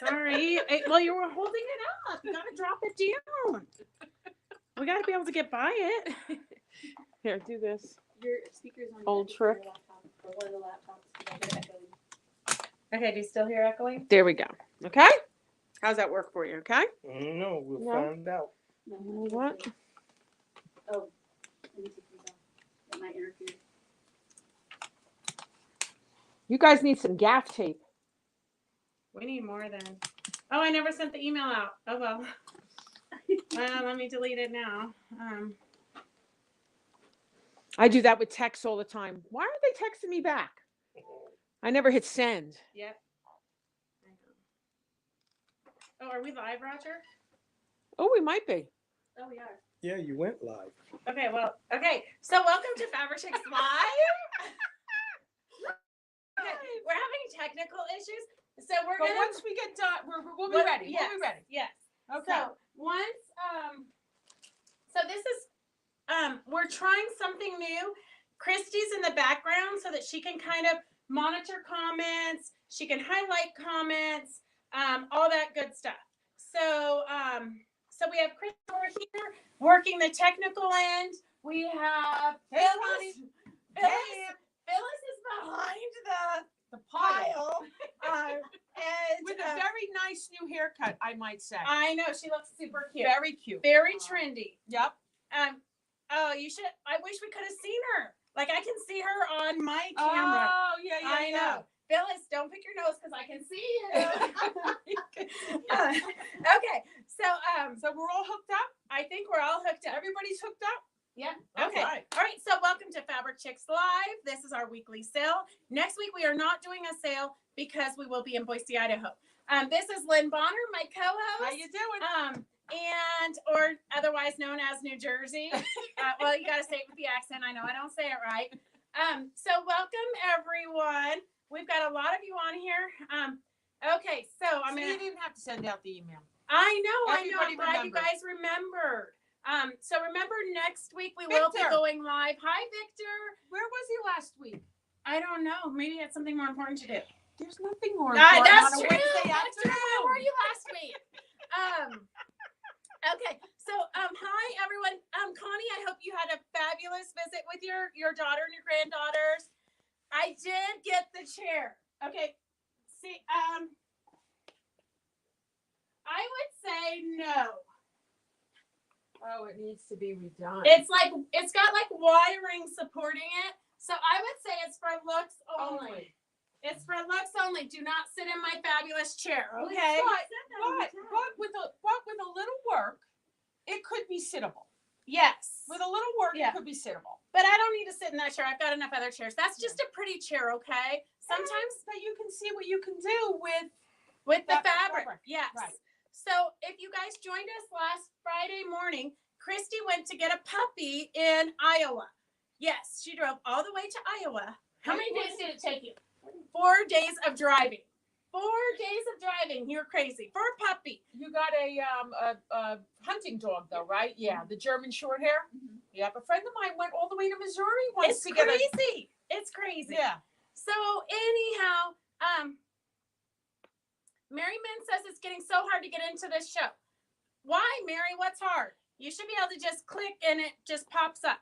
Sorry. Well, you were holding it up. You gotta drop it down. We gotta be able to get by it. Here, do this. Your speaker's on old trick. Your laptop, or one of the laptops. Okay, do you still hear echoing? There we go. Okay? How's that work for you? Okay? No, we'll find out. No, You know what? Oh, let me take these off. That might interfere. You guys need some gaff tape. We need more then. Oh, I never sent the email out. Oh well. Well, let me delete it now. I do that with texts all the time. Why aren't they texting me back? I never hit send. Yep. Oh, are we live, Roger? Oh, we might be. Oh, we are. Yeah, you went live. Okay, well, okay. So welcome to Fabric Chicks Live. Okay, we're having technical issues. So we're But gonna once we get done, we'll be ready. Yes, We'll be ready. Yes. Okay. So once so this is we're trying something new. Christy's in the background so that she can kind of monitor comments, she can highlight comments, all that good stuff. So so we have Chris over here working the technical end. We have Phyllis. Phyllis is behind the pile. And With a very nice new haircut, I might say. I know she looks super cute. Very cute. Very trendy. Yep. Oh, you should. I wish we could have seen her. Like I can see her on my camera. Oh, yeah, yeah, I know. Phyllis, don't pick your nose because I can see you. Okay, So we're all hooked up? I think we're all hooked up. Everybody's hooked up? Yeah. Okay. All right. All right. So welcome to Fabric Chicks Live. This is our weekly sale. Next week we are not doing a sale because we will be in Boise, Idaho. This is Lynn Bonner, my co-host. How you doing? And or otherwise known as New Jersey. Well, you got to say it with the accent. I know I don't say it right. So welcome everyone. We've got a lot of you on here. Okay, so I'm gonna. You didn't have to send out the email. I know. Everybody I'm glad you remembered. guys remembered. So remember next week we will be Victor. going live. Hi, Victor. Where was he last week? I don't know. Maybe it's something more important to do. There's nothing more important That's on a true. Wednesday That's true. Where afternoon. were you last week? Okay. So hi everyone. Connie, I hope you had a fabulous visit with your daughter and your granddaughters. I did get the chair. Okay. See, I would say no. Oh, it needs to be redone. It's got like wiring supporting it. So I would say it's for looks only. It's for looks only. Do not sit in my fabulous chair, okay? But with a little work, it could be sittable. Yes. With a little work, Yeah. it could be sittable. But I don't need to sit in that chair. I've got enough other chairs. That's just a pretty chair, okay? Sometimes that you can see what you can do with the That fabric. fabric. Yes. Right. So if you guys joined us last Friday morning, Christy went to get a puppy in Iowa. Yes, she drove all the way to Iowa. How many days did it take you? 4 days of driving. 4 days of driving. You're crazy. For a puppy. You got a hunting dog though, right? Yeah, the German short hair. Mm-hmm. Yeah, a friend of mine went all the way to Missouri once It's to get crazy. It's crazy. Yeah. So anyhow, Mary Min says it's getting so hard to get into this show. Why, Mary? What's hard? You should be able to just click and it just pops up.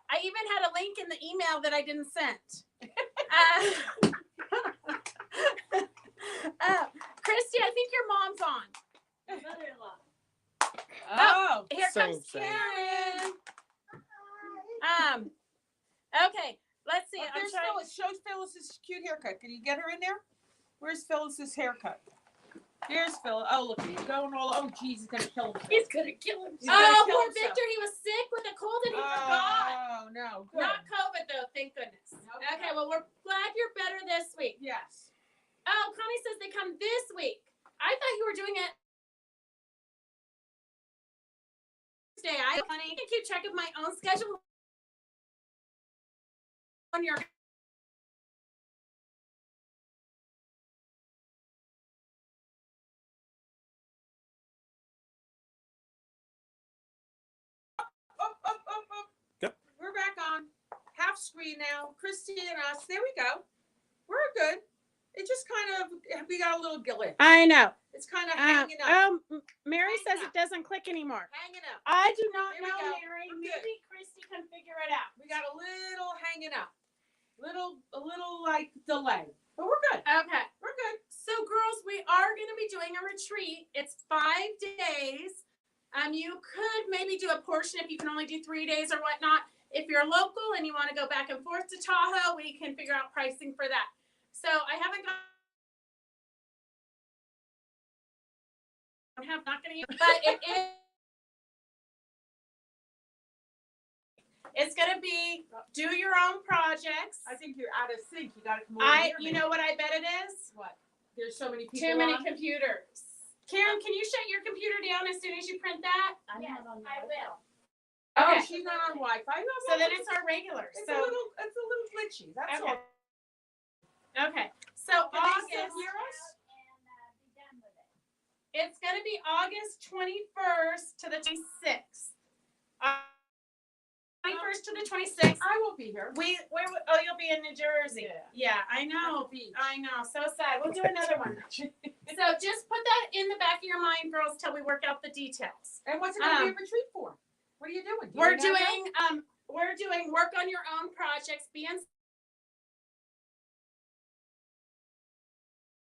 I even had a link in the email that I didn't send. Christy, I think your mom's on. Mother-in-law. Oh, Here comes Same. Karen. Okay, let's see. I'm there's trying. Phyllis. Show Phyllis's cute haircut. Can you get her in there? Where's Phyllis's haircut? Here's Phyllis. Oh, look, he's going all. Oh, geez, he's gonna kill him. He's gonna kill him. He's gonna Oh, kill poor himself. Victor. He was sick with a cold and he forgot. Oh no. Good. Not COVID though, thank goodness. Okay, well we're glad you're better this week. Yes. Oh, Connie says they come this week. I thought you were doing it Thursday. I can keep track of my own schedule on your. Yep. We're back on half screen now. Christy and us. There we go. We're good. It just kind of, we got a little glitch. I know. It's kind of hanging up. Mary says Hanging it doesn't click anymore. Hanging up. I do not Here we know, go. Mary. We're good. Maybe Christy can figure it out. We got a little hanging up. A little like delay. But we're good. Okay. We're good. So, girls, we are going to be doing a retreat. It's 5 days. You could maybe do a portion if you can only do 3 days or whatnot. If you're local and you want to go back and forth to Tahoe, we can figure out pricing for that. So, I haven't got. Not going to, but it is. It's going to be do your own projects. I think you're out of sync. You got to come over here. You know what I bet it is? What? There's so many people. Too many on. computers. Karen, can you shut your computer down as soon as you print that? Yes, I will. Oh, Okay. she's not on Wi-Fi. No, So then it's our regular. it's So a little glitchy. That's okay. all. Okay. So Can they still August. hear us? And be done with it. It's going to be August 21st to the 26th. 21st to the 26th. I won't be here. You'll be in New Jersey. Yeah, I know. I know. So sad. We'll do another one. So just put that in the back of your mind, girls, till we work out the details. And what's it going to be a retreat for? What are you doing? We're doing work on your own projects. Be in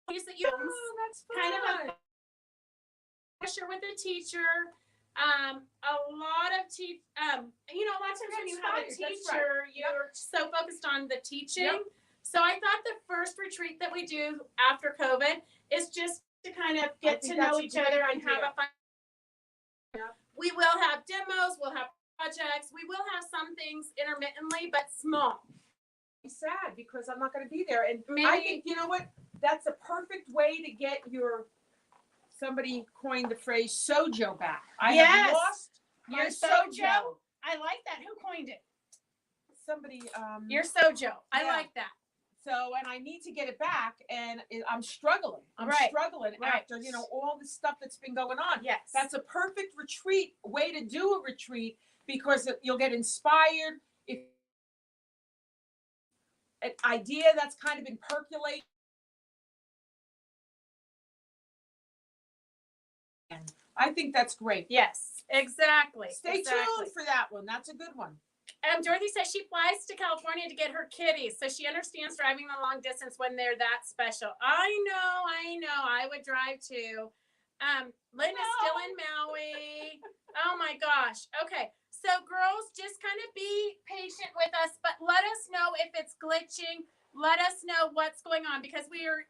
that you that's fun. kind of a pressure with a teacher. A lot of a lot of times when you have a That's right. teacher, you're so focused on the teaching. Yep. So I thought the first retreat that we do after COVID is just to kind of get to think know that's a each great other and idea. have a fun. Yep. We will have demos, we'll have projects, we will have some things intermittently, but small. I'm sad because I'm not going to be there. And Maybe- I think, you know what? That's a perfect way to get somebody coined the phrase sojo back. I Yes. have lost my Your sojo. sojo? I like that. Who coined it? Somebody, Your sojo. I Yeah. like that. so, and I need to get it back, and I'm struggling. I'm Right. struggling Right. after, all the stuff that's been going on. Yes. That's a perfect way to do a retreat because you'll get inspired. If an idea that's kind of been percolating. I think that's great. Yes, exactly. Stay tuned for that one. That's a good one. Dorothy says she flies to California to get her kitties, so she understands driving the long distance when they're that special. I know. I would drive too. Linda's still in Maui. Oh my gosh. Okay. So girls, just kind of be patient with us, but let us know if it's glitching. Let us know what's going on because we are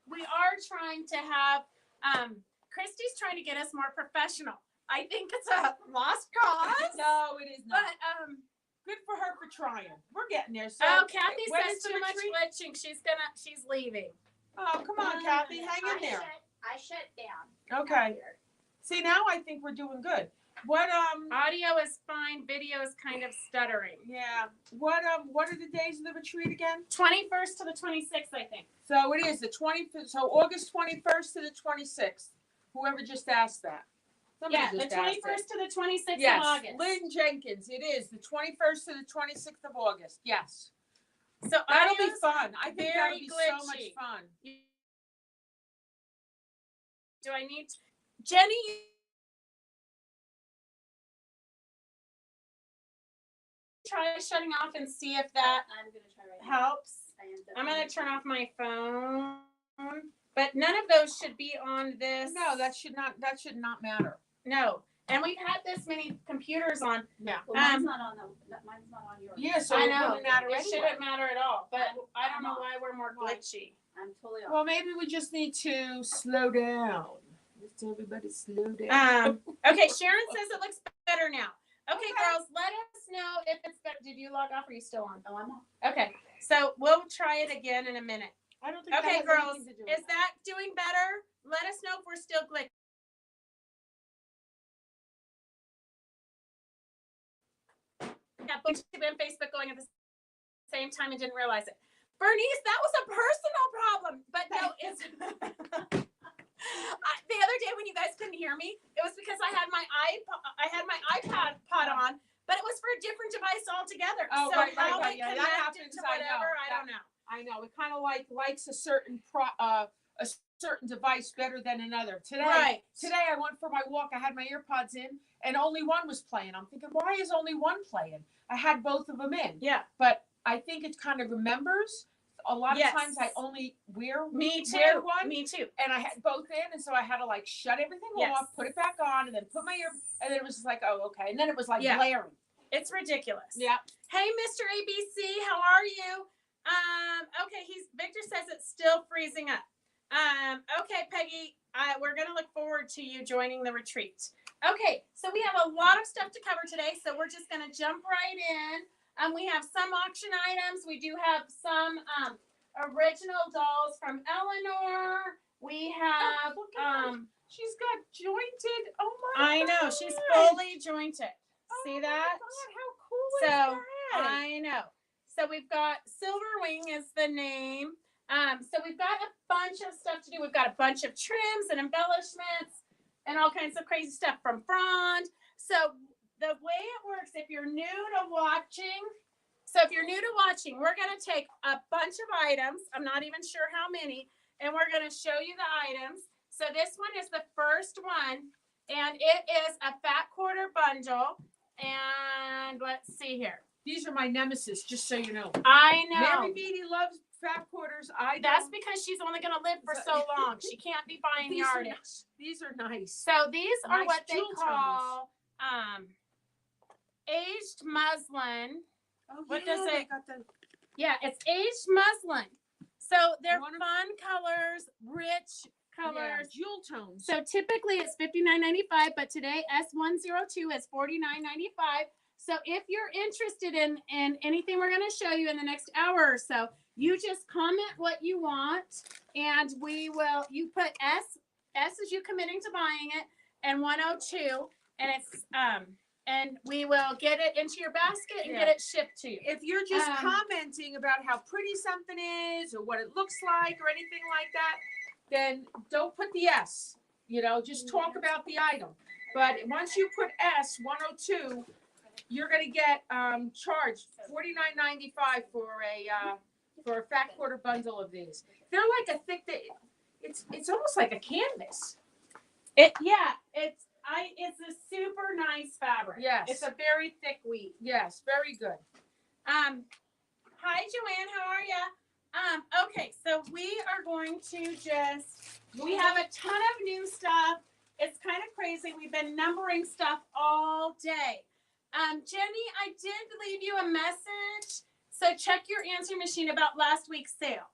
trying to have Christy's trying to get us more professional. I think it's a lost cause. No, it is not. But Good for her for trying. We're getting there. So Kathy when says is the too much retreat? glitching. She's leaving. Oh, come on, Kathy, hang in there. I shut down. Okay. See, now I think we're doing good. What Audio is fine. Video is kind of stuttering. yeah. What are the days of the retreat again? 21st to the 26th, I think. So it is the 25th. So August 21st to the 26th. Whoever just asked that. Somebody Yeah, the just asked it. 21st to the 26th Yes, of August. Lynn Jenkins. It is the 21st to the 26th of August. Yes, So that'll be audio's fun. I think that'll very be so much glitchy. fun. Do I need Jenny? Try shutting off and see if that I'm gonna try right now. helps. I'm gonna turn off my phone. But none of those should be on this. No, that should not matter. No. And we've had this many computers on. Yeah. Well, mine's not on yours. Yeah, so I it know. wouldn't matter It anyway. shouldn't matter at all. But I don't I'm know off. why we're more glitchy. I'm totally off. Well, maybe we just need to slow down. Let's everybody slow down. Okay, Sharon says it looks better now. Okay, Okay. girls, let us know if it's better. Did you log off or are you still on? Oh, I'm off. Okay, so we'll try it again in a minute. I don't think Okay, that has girls, anything to do with is that doing better? Let us know if we're still glitching. Yeah, YouTube and Facebook going at the same time and didn't realize it. Bernice, that was a personal problem, but no, it's the other day when you guys couldn't hear me, it was because I had my iPad on, but it was for a different device altogether. Oh, so right, how right. it Yeah, that connected happens, to I know. whatever, I don't know. I know. It kind of likes a certain certain device better than another. Today I went for my walk. I had my earpods in, and only one was playing. I'm thinking, why is only one playing? I had both of them in. Yeah. But I think it kind of remembers. A lot of times I only wear one. Me too. And I had both in, and so I had to like shut everything off, put it back on, and then put my ear, and then it was just like, oh, okay. And then it was like blaring. It's ridiculous. Yeah. Hey, Mr. ABC, how are you? Okay, Victor says it's still freezing up. Okay, Peggy, we're gonna look forward to you joining the retreat. Okay, so we have a lot of stuff to cover today, so we're just gonna jump right in. We have some auction items. We do have some original dolls from Eleanor. We have she's got jointed. Oh my I know, she's fully jointed. See that? God, how cool is So that? I know. So we've got Silver Wing is the name. So we've got a bunch of stuff to do. We've got a bunch of trims and embellishments and all kinds of crazy stuff from Frond. So the way it works, if you're new to watching, we're going to take a bunch of items. I'm not even sure how many, and we're going to show you the items. So this one is the first one, and it is a fat quarter bundle. And let's see here. These are my nemesis, just so you know. I know. Mary Beatty loves fat quarters. That's because she's only going to live for so long. She can't be buying yardage. These are nice. So these are Nice what they jewel call aged muslin. Oh, What yeah, does they it- got the- Yeah, it's aged muslin. So they're Wonderful. fun colors, rich yeah, colors. jewel tones. So typically it's $59.95, but today S102 is $49.95. So if you're interested in anything we're going to show you in the next hour or so, you just comment what you want, and you put S is you committing to buying it, and 102, and it's and we will get it into your basket and get it shipped to you. If you're just commenting about how pretty something is or what it looks like or anything like that, then don't put the S. Just talk about the item. But once you put S 102, you're gonna get charged $49.95 for a fat quarter bundle of these. They're like a thick. It's almost like a canvas. It's a super nice fabric. Yes. It's a very thick weave. Yes, very good. Hi Joanne, how are you? Okay, so we are going to we have a ton of new stuff. It's kind of crazy. We've been numbering stuff all day. Jenny, I did leave you a message. So check your answer machine about last week's sale.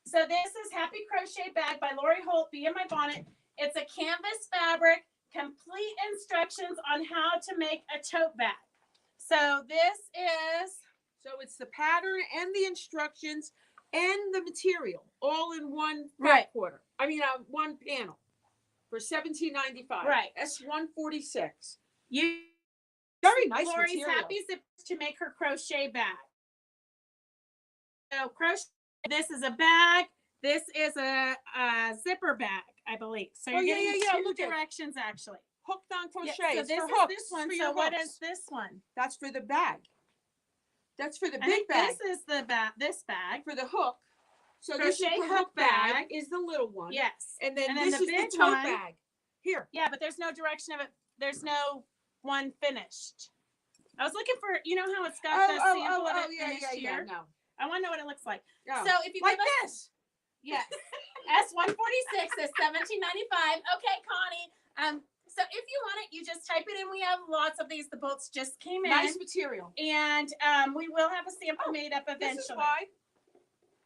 So this is Happy Crochet Bag by Lori Holt, Be in My Bonnet. It's a canvas fabric, complete instructions on how to make a tote bag. So So it's the pattern and the instructions and the material all in one quarter. One panel for $17.95. Right. That's $146. You Very nice Lori's material. Happy Zippers to make her crochet bag. So crochet. This is a bag. This is a zipper bag, I believe. So you're getting two Look at directions actually. Hooked on crochet. Yeah, so It's this for is hooks. this one. For So your what hooks. is this one? That's for the bag. That's for the I big think bag. this is the bag. This bag. For the hook. So this is Crochet the hook hook bag bag. is the little one. Yes. And then And then this the is big the tote one. bag. Here. Yeah, but there's no direction of it. There's no one finished. I was looking for, how it's got the sample of it finished here. No. I want to know what it looks like. Oh. So if you Like give us, this. yes, S146 is $17.95. Okay, Connie. So if you want it, you just type it in. We have lots of these. The bolts just came in. Nice material. And we will have a sample made up eventually. This is why.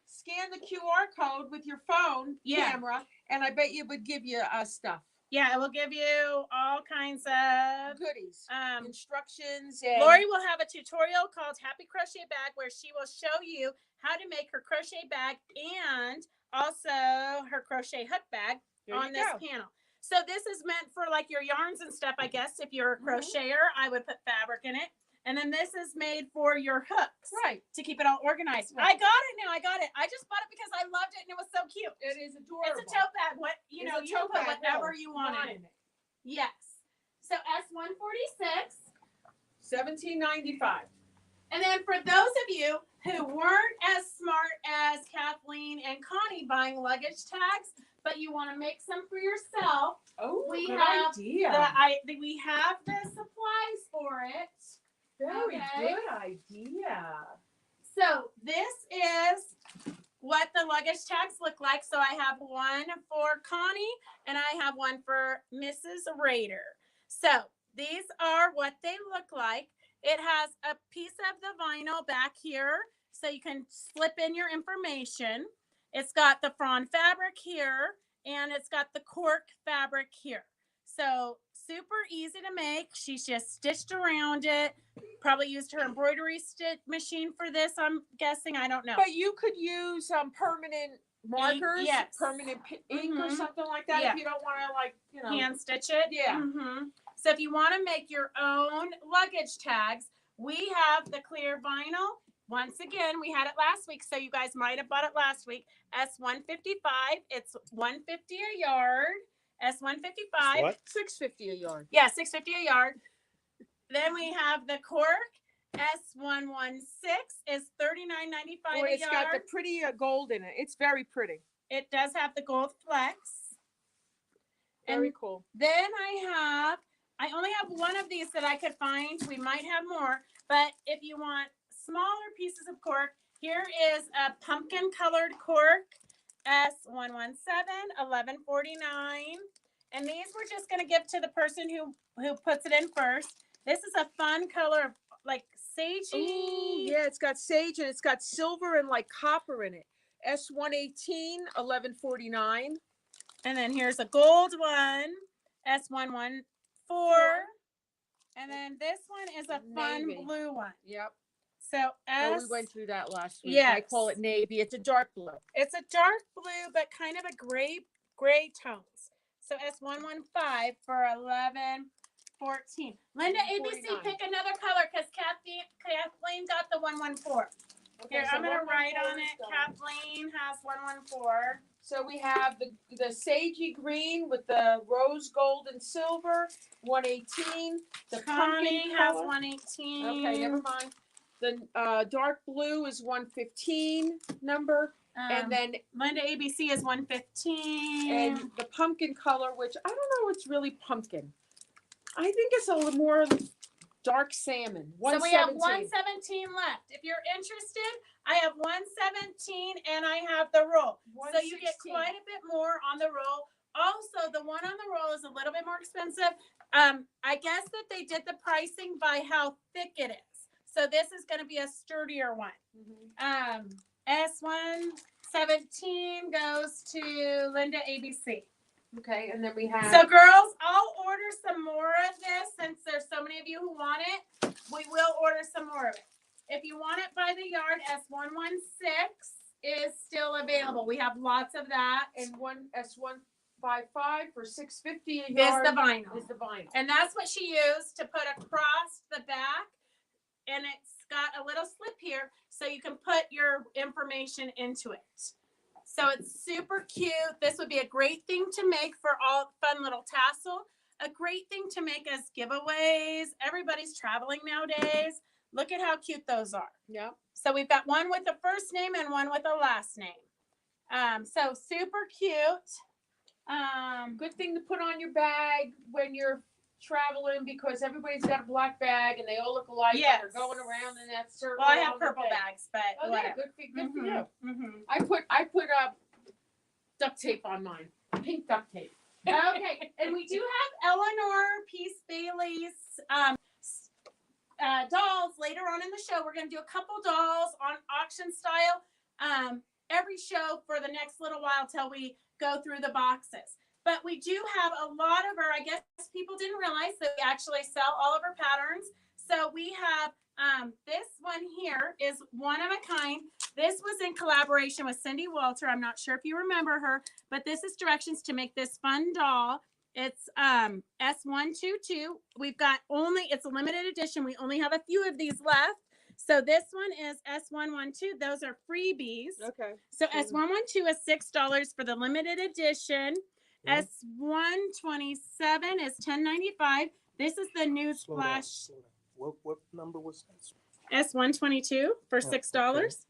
Scan the QR code with your phone camera, and I bet you would give you stuff. Yeah, it will give you all kinds of Goodies. Instructions. And Lori will have a tutorial called Happy Crochet Bag where she will show you how to make her crochet bag and also her crochet hook bag on this panel. So this is meant for like your yarns and stuff, I guess. If you're a crocheter, I would put fabric in it. And then this is made for your hooks. Right. To keep it all organized. Right. I got it now. I got it. I just bought it because I loved it and it was so cute. It is adorable. It's a tote bag. You can put whatever you want in it. Yes. So S146. $17.95. And then for those of you who weren't as smart as Kathleen and Connie buying luggage tags, but you want to make some for yourself, Oh, we good have idea. we have the supplies for it. Very Okay. good idea. So this is what the luggage tags look like. So I have one for Connie and I have one for Mrs. Rader. So these are what they look like. It has a piece of the vinyl back here so you can slip in your information. It's got the Frond fabric here and it's got the Cork fabric here. So super easy to make. She's just stitched around it. Probably used her embroidery stitch machine for this, I'm guessing. I don't know. But you could use permanent markers, yes. permanent ink or something like that Yeah. if you don't want to, like, you know. Hand stitch it. Yeah. So if you want to make your own luggage tags, we have the clear vinyl. Once again, we had it last week, so you guys might have bought it last week. S155. It's $150 a yard. S155. What? $6.50 a yard. Yeah, $6.50 a yard. Then we have the Cork. S116 is $39.95 a It's yard. got the pretty gold in it. It's very pretty. It does have the gold flex. Very And cool. then I only have one of these that I could find. We might have more, but if you want smaller pieces of cork, here is a pumpkin colored cork, S117, $11.49. And these we're just going to give to the person who puts it in first. This is a fun color of like sagey. Ooh, yeah, it's got sage and it's got silver and like copper in it. S118, $11.49. And then here's a gold one, S114. And then this one is a fun Navy. blue one. Yep. So Oh, we went through that last week. Yes. I call it navy. It's a dark blue. it's a dark blue, but kind of a gray tones. So S115 for $11.14. Linda, ABC, $11.49. pick another color because Kathleen got the 114. Okay, Here, so I'm gonna 114 write on is it. done. Kathleen has 114. So we have the sagey green with the rose gold and silver, 118. The Connie pumpkin has color. 118. Okay, never mind. The dark blue is 115 number, and then Linda ABC is 115. and the pumpkin color, which I don't know, it's really pumpkin. I think it's a little more dark salmon. So we have 117. 117 left. If you're interested, I have 117 and I have the roll. So you get 116. quite a bit more on the roll. Also, the one on the roll is a little bit more expensive. I guess that they did the pricing by how thick it is. So this is going to be a sturdier one. S117 goes to Linda ABC. Okay, and then we have. So girls, I'll order some more of this since there's so many of you who want it. We will order some more of it. If you want it by the yard, S116 is still available. We have lots of that. and one S155 for $6.50 a Is yard. the vinyl. Is the vinyl. And that's what she used to put across the back. And it's got a little slip here so you can put your information into it. So it's super cute. This would be a great thing to make for all fun little tassel. A great thing to make as giveaways. Everybody's traveling nowadays. Look at how cute those are. Yeah. So we've got one with a first name and one with a last name. So super cute. Good thing to put on your bag when you're traveling because everybody's got a black bag and they all look alike. Yes. And they're going around in that circle. Well, I have around the purple thing. bags, but Oh, yeah, whatever. good for you. Mhm. I put duct tape on mine. Pink duct tape. Okay, and we do have Eleanor Peace Bailey's dolls later on in the show. We're going to do a couple dolls on auction style every show for the next little while till we go through the boxes. But we do have a lot of our, I guess people didn't realize that we actually sell all of our patterns. So we have this one here is one of a kind. This was in collaboration with Cindy Walter. I'm not sure if you remember her, but this is directions to make this fun doll. It's S122. We've got it's a limited edition. We only have a few of these left. So this one is S112. Those are freebies. Okay. So S112 is $6 for the limited edition. Yeah. S127 is $10.95. This is the Nude Slow down, Splash. slow down. What number was that? S122 for Oh, $6.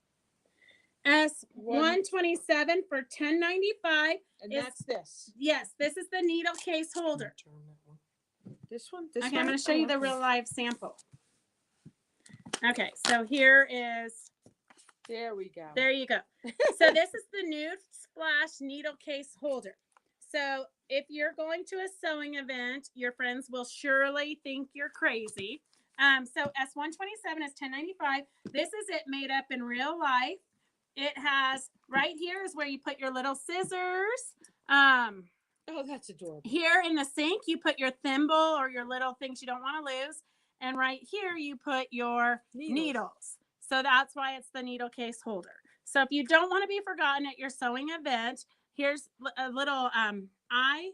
S127 for $10.95. And Is- that's this. Yes, this is the needle case holder. Turn that one. This one? This Okay, one? I'm going to show you the real live sample. Okay, so here is, There we go. there you go. So this is the Nude Splash needle case holder. So if you're going to a sewing event, your friends will surely think you're crazy. So S127 is $10.95. This is it made up in real life. It has, right here is where you put your little scissors. Oh, that's adorable. Here in the sink, you put your thimble or your little things you don't want to lose. And right here, you put your needles. So that's why it's the needle case holder. So if you don't want to be forgotten at your sewing event, here's a little an eye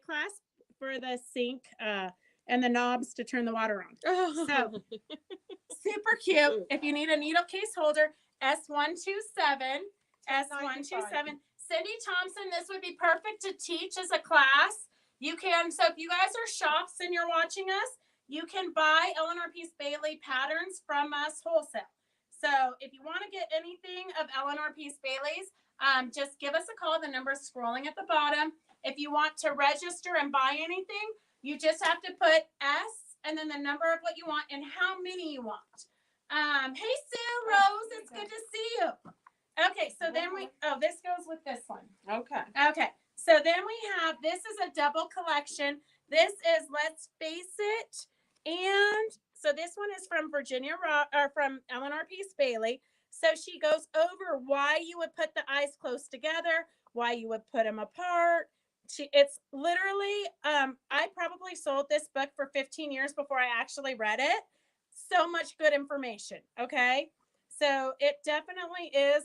clasp for the sink and the knobs to turn the water on. So super cute. If you need a needle case holder, S127, S127. Cindy Thompson, this would be perfect to teach as a class. You can, so if you guys are shops and you're watching us, you can buy Eleanor Peace Bailey patterns from us wholesale. So if you want to get anything of Eleanor Peace Bailey's, just give us a call. The number is scrolling at the bottom. If you want to register and buy anything, you just have to put S and then the number of what you want and how many you want. Hey, Sue Rose, it's good to see you. Okay, so then this goes with this one. Okay. Okay, so then we have, this is a double collection. This is Let's Face It. And so this one is from from Eleanor Peace Bailey. So she goes over why you would put the eyes close together, why you would put them apart. It's literally, I probably sold this book for 15 years before I actually read it. So much good information, okay? So it definitely is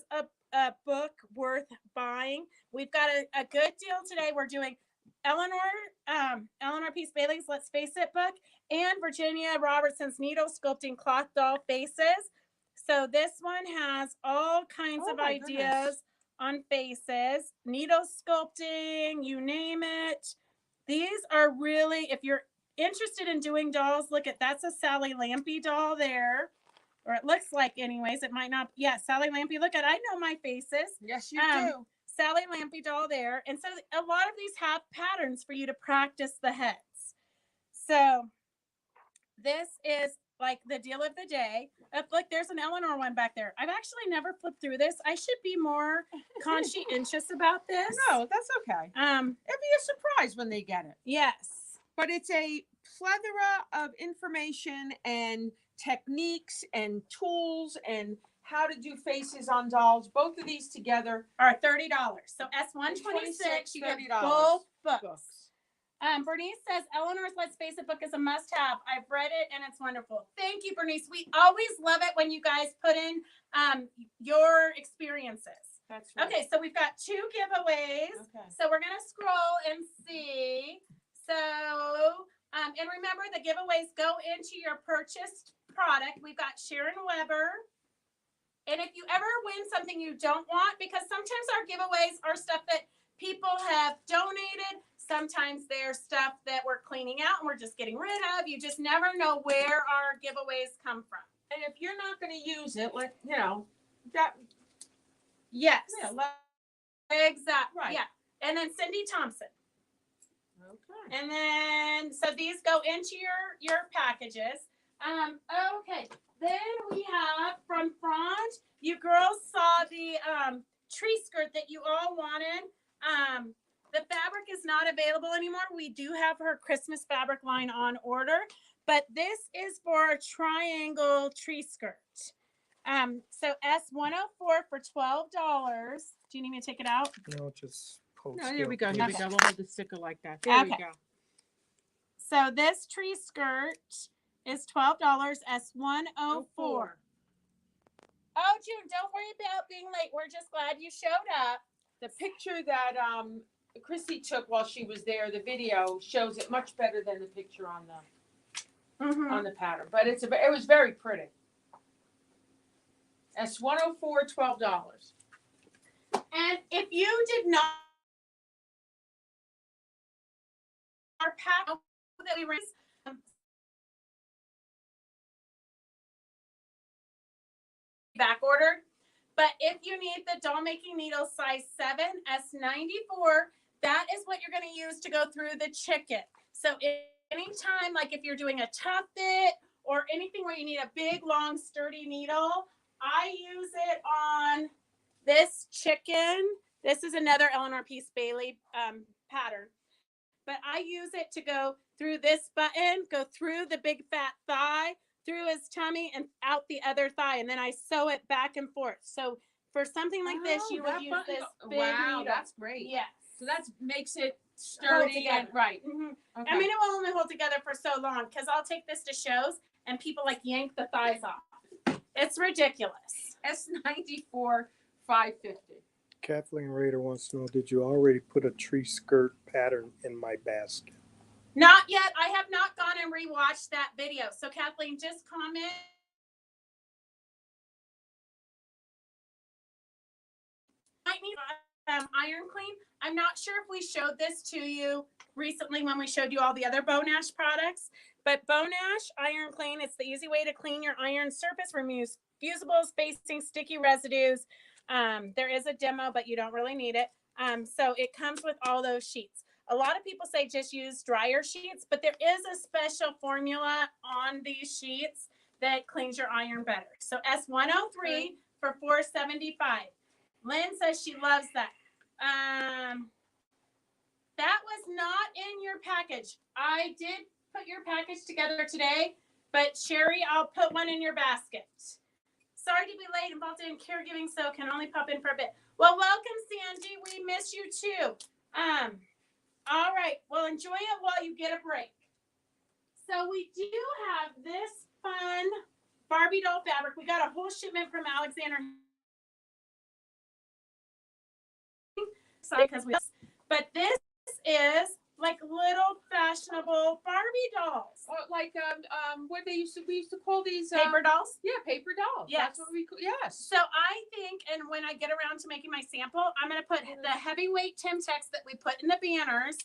a book worth buying. We've got a good deal today. We're doing Eleanor Peace Bailey's Let's Face It book and Virginia Robertson's Needle Sculpting Cloth Doll Faces. So this one has all kinds of ideas on faces, needle sculpting, you name it. These are really, if you're interested in doing dolls, look at, that's a Sally Lampy doll there. Or it looks like anyways, it might not. Yeah, Sally Lampy. Look at, I know my faces. Yes, you do. Sally Lampy doll there. And so a lot of these have patterns for you to practice the heads. So this is like the deal of the day. Look, there's an Eleanor one back there. I've actually never flipped through this. I should be more conscientious about this. No, that's okay. It'd be a surprise when they get it. Yes. But it's a plethora of information and techniques and tools and how to do faces on dolls. Both of these together are $30. So S126, you get both books. Bernice says Eleanor's Let's Face It book is a must-have. I've read it and it's wonderful. Thank you, Bernice. We always love it when you guys put in your experiences. That's right. Okay, so we've got 2 giveaways. Okay. So we're gonna scroll and see. So and remember, the giveaways go into your purchased product. We've got Sharon Weber. And if you ever win something you don't want, because sometimes our giveaways are stuff that people have donated. Sometimes they're stuff that we're cleaning out and we're just getting rid of. You just never know where our giveaways come from. And if you're not going to use it, like, that. Yes. Yeah, exactly. Right. Yeah. And then Cindy Thompson. Okay. And then, so these go into your packages. Okay. Then we have from Frond. You girls saw the tree skirt that you all wanted. The fabric is not available anymore. We do have her Christmas fabric line on order, but this is for a triangle tree skirt. So S104 for $12. Do you need me to take it out? No, just post No, here we go. it. Here we go. We'll hold the sticker like that. There we Okay. go. So this tree skirt is $12, S104. Oh, June, don't worry about being late. We're just glad you showed up. The picture that Chrissy took while she was there, the video shows it much better than the picture on the pattern. But it was very pretty. S104, $12. And if you did not our pack that we raised back ordered. But if you need the doll making needle size 7 S94, that is what you're going to use to go through the chicken. So anytime, like if you're doing a tough fit or anything where you need a big, long, sturdy needle, I use it on this chicken. This is another Eleanor Peace Bailey pattern. But I use it to go through this button, go through the big fat thigh, through his tummy, and out the other thigh. And then I sew it back and forth. So for something like this, you would use this big wow, needle. that's great. Yes. So that makes it sturdy and right. Mm-hmm. Okay. I mean, it will only hold together for so long because I'll take this to shows and people like yank the thighs off. It's ridiculous. S94 550. Kathleen Rader wants to know, did you already put a tree skirt pattern in my basket? Not yet. I have not gone and rewatched that video. So Kathleen, just comment. Might need iron clean. I'm not sure if we showed this to you recently when we showed you all the other Bone Ash products, but Bone Ash Iron Clean, it's the easy way to clean your iron surface, remove fusibles, facing, sticky residues. There is a demo, but you don't really need it. So it comes with all those sheets. A lot of people say just use dryer sheets, but there is a special formula on these sheets that cleans your iron better. So S103 for $4.75. Lynn says she loves that. That was not in your package. I did put your package together today, but Sherry, I'll put one in your basket. Sorry to be late, involved in caregiving, so can only pop in for a bit. Well, welcome, Sandy. We miss you too. All right. Well, enjoy it while you get a break. So we do have this fun Barbie doll fabric. We got a whole shipment from Alexander. But this is like little fashionable Barbie dolls. Oh, like what we used to call these Paper dolls? Yeah, paper dolls. Yes. That's what we call. Yes. So I think, and when I get around to making my sample, I'm going to put the heavyweight Timtex that we put in the banners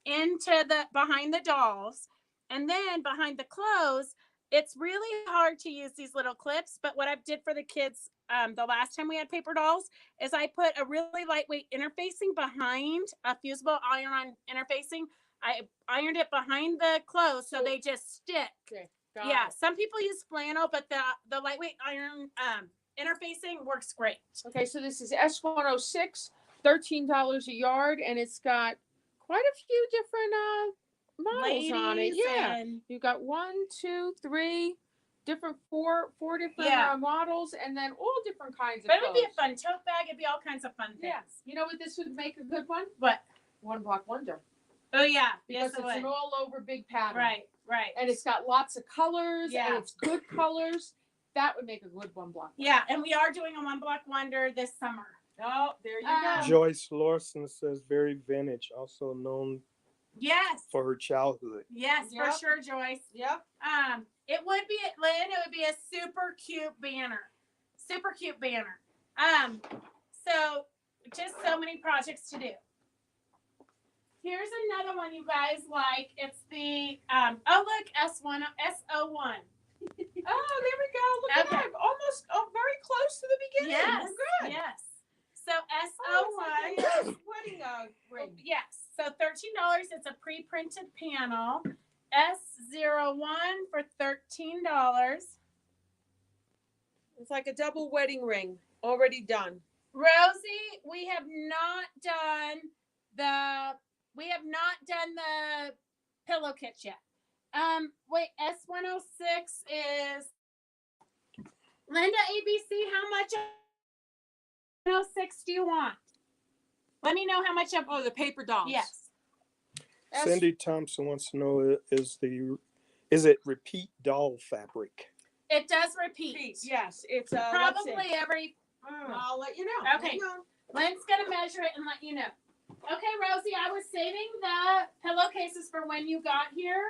into the behind the dolls, and then behind the clothes. It's really hard to use these little clips, but what I did for the kids the last time we had paper dolls is I put a really lightweight interfacing behind a fusible iron-on interfacing. I ironed it behind the clothes so they just stick. Okay. Yeah, some people use flannel, but the lightweight iron interfacing works great. Okay, so this is S106, $13 a yard, and it's got quite a few different models on it. Yeah, you've got 1, 2, 3 different four different models, and then all different kinds of But it would be clothes. a fun tote bag. It'd be all kinds of fun things. Yeah. You know what this would make a good one? What? One Block Wonder. Oh yeah, Because yes, it it's would. an all over big pattern. Right. And it's got lots of colors, Yeah. and it's good colors. That would make a good One Block Wonder. Yeah, and we are doing a One Block Wonder this summer. Oh, there you go. Joyce Lawson says very vintage, also known Yes. for her childhood. Yes, Yep. for sure, Joyce. Yep. It would be, Lynn, it would be a super cute banner. Super cute banner. So just so many projects to do. Here's another one you guys like. It's the oh look, S1 SO1. Oh, there we go. Look at Okay. that. Almost very close to the beginning. Yes. We're good. Yes. So Oh, SO1. it's like a wedding ring. Yes. So $13. It's a pre-printed panel. S01 for $13. It's like a double wedding ring already done. Rosie, we have not done the pillow kits yet. Wait, S106 is Linda ABC. How much 106 do you want? Let me know how much of. Oh, the paper dolls. Yes. Cindy Thompson wants to know, is it repeat doll fabric? It does repeat. Yes, it's Probably every. I'll let you know. Okay. Lynn's gonna measure it and let you know. Okay, Rosie, I was saving the pillowcases for when you got here.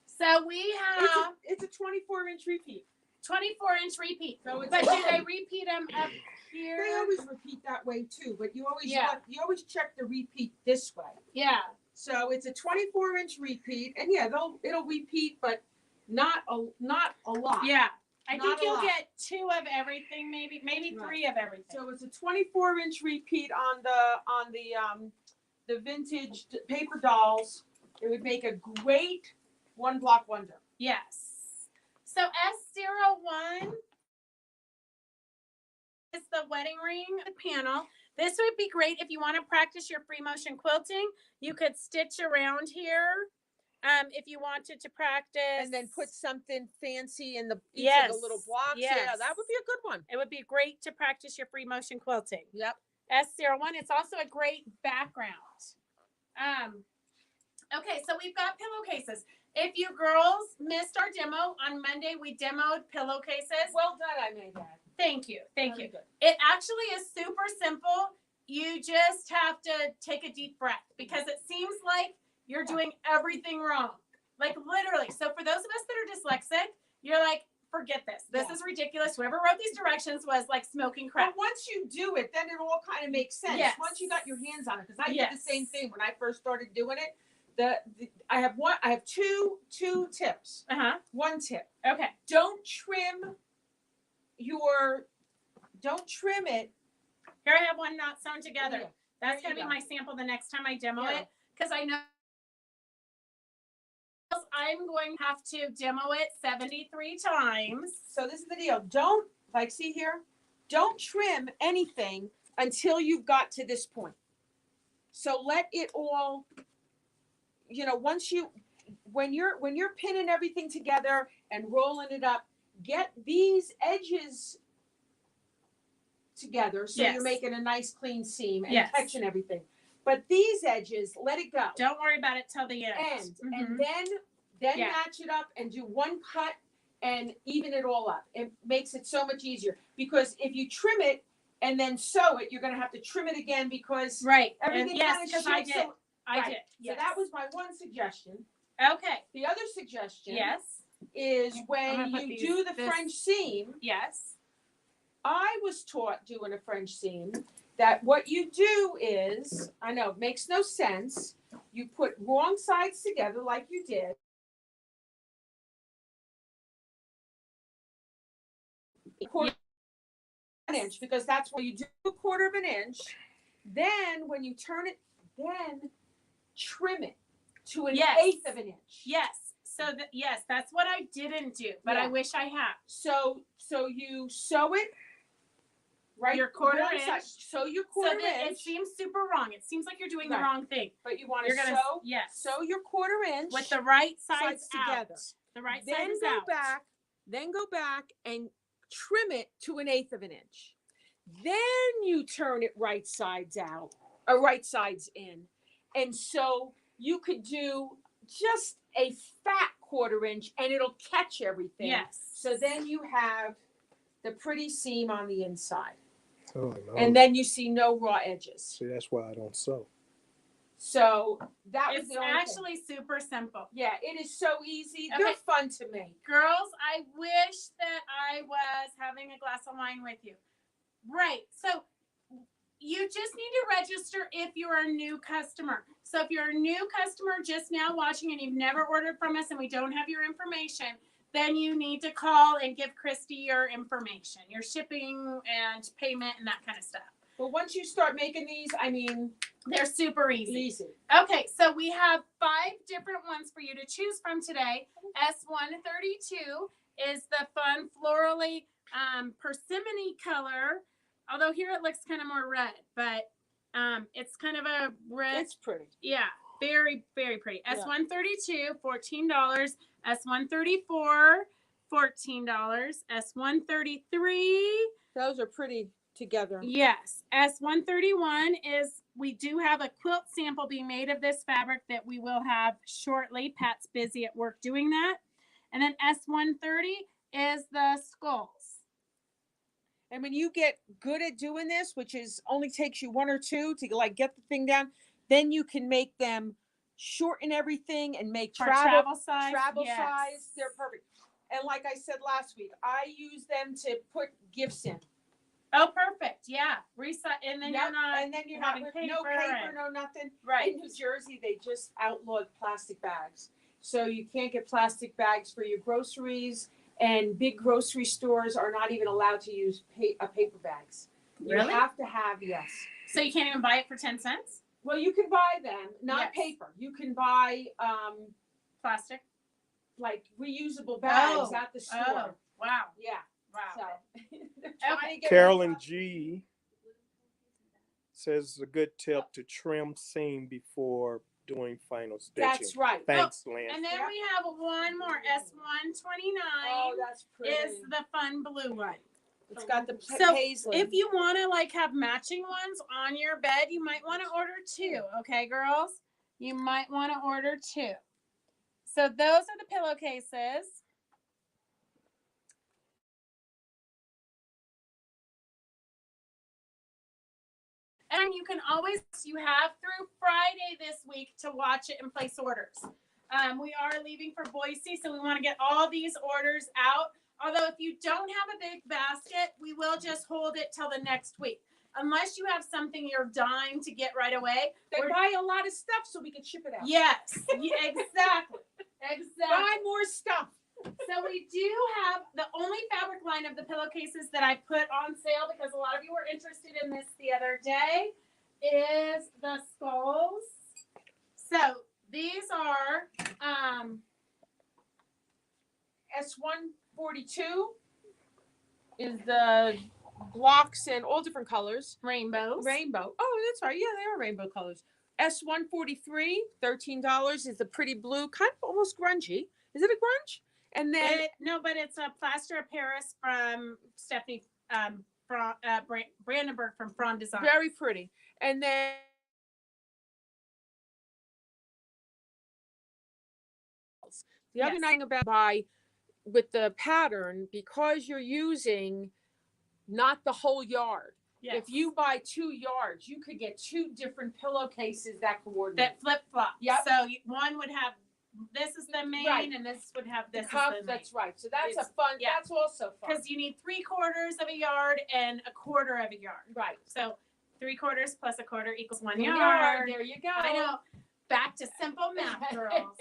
So we have It's a 24-inch repeat. 24-inch repeat. So it's But do they repeat them up here? They always repeat that way too, but you always Yeah. check the repeat this way. Yeah. So it's a 24-inch repeat, and yeah, it'll repeat, but not a lot. Yeah. I Not think a you'll lot. get 2 of everything, maybe Right. 3 of everything. So it's a 24-inch repeat on the vintage paper dolls. It would make a great one block wonder. Yes. So S01 is the wedding ring panel. This would be great if you want to practice your free motion quilting. You could stitch around here if you wanted to practice. And then put something fancy in each Yes, of the little blocks. yes. Yeah, that would be a good one. It would be great to practice your free motion quilting. Yep. S01. It's also a great background. Okay, so we've got pillowcases. If you girls missed our demo on Monday, we demoed pillowcases. Well done, I may add. Thank you. Thank Very you. good. It actually is super simple. You just have to take a deep breath because it seems like you're doing everything wrong. Like literally. So for those of us that are dyslexic, you're like, forget this. This is ridiculous. Whoever wrote these directions was like smoking crack. But once you do it, then it all kind of makes sense. Yes. Once you got your hands on it, because I Yes. did the same thing when I first started doing it. I have two tips. Uh-huh. One tip: Okay. don't trim it. Here I have one not sewn together. Yeah. That's There going to you be go. my sample the next time I demo Yeah. it because I know I'm going to have to demo it 73 times. So this is the deal. Don't see here. Don't trim anything until you've got to this point. So let it all. When you're pinning everything together and rolling it up, get these edges together so Yes. you're making a nice clean seam and Yes. catching everything. But these edges, let it go. Don't worry about it till the end. And then Yeah. match it up and do one cut and even it all up. It makes it so much easier because if you trim it and then sew it, you're going to have to trim it again because Right. everything And yes, kind of because I shifts. did. I Right. did. So Yes. that was my one suggestion. Okay. The other suggestion Yes. is I'm when gonna put you do the this- French seam. Yes. I was taught doing a French seam that what you do is, I know, it makes no sense. You put wrong sides together like you did. Quarter of an inch, because that's where you do a quarter of an inch. Then when you turn it, then trim it to an Yes. eighth of an inch. Yes. So yes, that's what I didn't do, but I Yeah. wish I had. So you sew it right. Your quarter wrong side. inch. Sew your So quarter that it inch, seems super wrong. It seems like you're doing the Right. wrong thing. but you want to You're gonna sew. yes. Sew your quarter inch With the right sides sides together. out. The right side Then is go out. back. Then go back and trim it to an eighth of an inch. Then you turn it right sides out, or right sides in, and so you could do just a fat quarter inch, and it'll catch everything. Yes. So then you have the pretty seam on the inside. Oh, no. And then you see no raw edges. See, that's why I don't sew. So that was It's the only thing. actually super simple. Yeah, it is so easy. Okay. They're fun to make. Girls, I wish that I was having a glass of wine with you. Right. So you just need to register if you're a new customer. So if you're a new customer just now watching and you've never ordered from us and we don't have your information, then you need to call and give Christy your information, your shipping and payment and that kind of stuff. But once you start making these, I mean, They're super easy. easy. Okay, so we have 5 different ones for you to choose from today. S132 is the fun florally persimmon color. Although here it looks kind of more red, but it's kind of a red. It's pretty. Yeah, very, very pretty. Yeah. S132, $14. S134, $14. S133. Those are pretty together. Yes. S131 is, we do have a quilt sample being made of this fabric that we will have shortly. Pat's busy at work doing that. And then S130 is the skulls. And when you get good at doing this, which is only takes you 1 or 2 to like get the thing down, then you can make them shorten everything and make For travel size. Yes. size. They're perfect. And like I said last week, I use them to put gifts in. Oh, perfect. Yeah. And then Yep, you're not and then you're not having with paper no paper, and- no nothing. right. In New Jersey, they just outlawed plastic bags. So you can't get plastic bags for your groceries and big grocery stores are not even allowed to use paper bags. Really? You have to have, yes. So you can't even buy it for 10 cents? Well, you can buy them, not Yes. paper. You can buy Plastic? like reusable bags Oh. at the store. Oh, wow. Yeah. Wow. So they're trying to get Carolyn rid of- G says a good tip to trim seam before doing final stitching. That's right. Thanks, Lynn. And then Yeah. we have one more S129 Oh, that's pretty. is the fun blue one. It's got the So, paisley. If you want to like have matching ones on your bed, you might want to order two. Okay, girls? You might want to order two. So those are the pillowcases. And you can always, you have through Friday this week to watch it and place orders. We are leaving for Boise, so we want to get all these orders out. Although if you don't have a big basket, we will just hold it till the next week. Unless you have something you're dying to get right away. They buy a lot of stuff so we can ship it out. Yes, exactly. Exactly. Buy more stuff. So we do have the only fabric line of the pillowcases that I put on sale because a lot of you were interested in this the other day is the skulls. So these are S142 is the blocks in all different colors. rainbows. Rainbow. Oh, that's right. Yeah, they are rainbow colors. S143, $13 is the pretty blue, kind of almost grungy. Is it a grunge? And then No, but it's a plaster of Paris from Stephanie Brandenburg from Frond Design. very pretty. And then the other Yes. thing about buy with the pattern, because you're using not the whole yard. Yes. If you buy 2 yards, you could get 2 different pillowcases that coordinate. that flip flop. Yep. So one would have this is the main, Right. and this would have The this cuff, is the main. that's right. So that's It's- a fun. yeah. That's also fun. Because you need 3/4 of a yard and 1/4 of a yard. Right. So 3/4 plus 1/4 equals 1 Yard. yard. There you go. I know. Back to simple math, girls.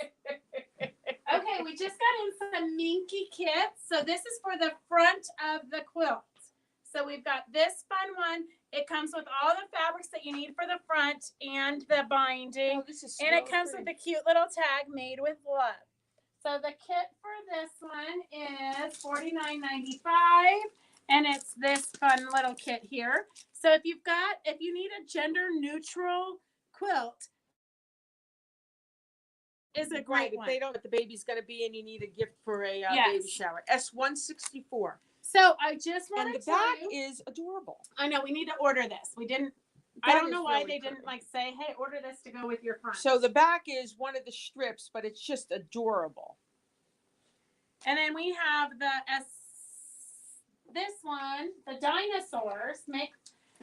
Okay, we just got in some Minke Kits. So this is for the front of the quilt. So we've got this fun one. It comes with all the fabrics that you need for the front and the binding. Oh, this is And it so comes pretty. with a cute little tag made with love. So the kit for this one is $49.95, and it's this fun little kit here. So if you need a gender neutral quilt, is a Right, great if one. they don't know what the baby's going to be and you need a gift for a Yes. baby shower. S164. So I just And want the to tell back you, is adorable. I know we need to order this. We didn't. I That don't is know why really they pretty. didn't like say, "Hey, order this to go with your front." So the back is one of the strips, but it's just adorable. And then we have this one, the dinosaurs make.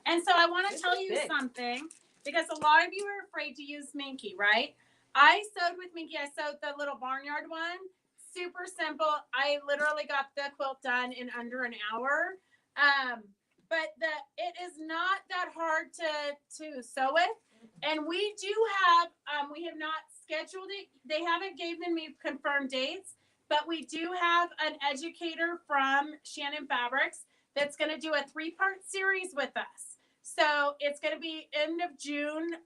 And so I want to This tell is you big. something because a lot of you are afraid to use Minke, right? I sewed with Minke. I sewed the little barnyard one. Super simple. I literally got the quilt done in under an hour. But it is not that hard to sew with. And we do have, we have not scheduled it. They haven't given me confirmed dates, but we do have an educator from Shannon Fabrics that's going to do a 3-part series with us. So it's going to be end of June,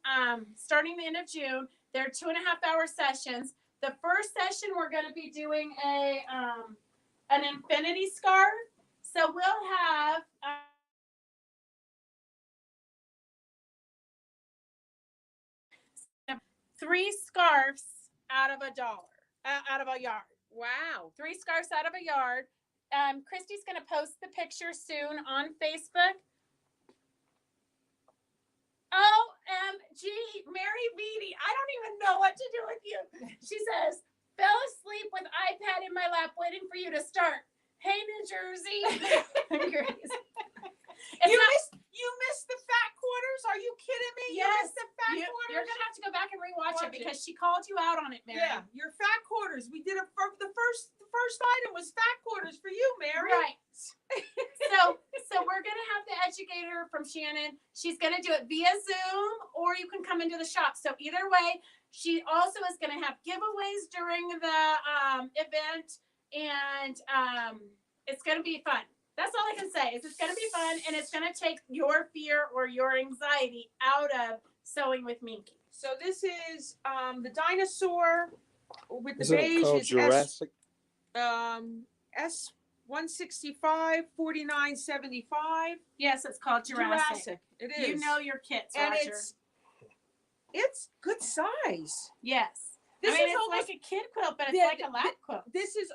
starting the end of June. They're 2.5-hour sessions. The first session, we're going to be doing an infinity scarf. So we'll have 3 scarves out of $1, out of a yard. Wow. 3 scarves out of a yard. Christy's going to post the picture soon on Facebook. OMG, Mary Beatty, I don't even know what to do with you. She says, fell asleep with iPad in my lap waiting for you to start. Hey, New Jersey. You missed the fat quarters? Are you kidding me? Yes. You missed the fat You're quarters? going to have to go back and rewatch Watch it because she called you out on it, Mary. Yeah, your fat quarters. We did it for the first item was fat quarters for you, Mary. Right. So we're gonna have the educator from Shannon. She's gonna do it via Zoom, or you can come into the shop. So either way, she also is gonna have giveaways during the event. and it's gonna be fun. That's all I can say. Is it's gonna be fun, and it's gonna take your fear or your anxiety out of sewing with Minke. So this is the dinosaur with the Isn't it beige called is Jurassic? S 165 49.75. Yes, it's called Jurassic. It is. You know your kits, and Roger. it's good size. Yes. This I mean, is it's almost like a kid quilt, but it's the- like a lap quilt. this is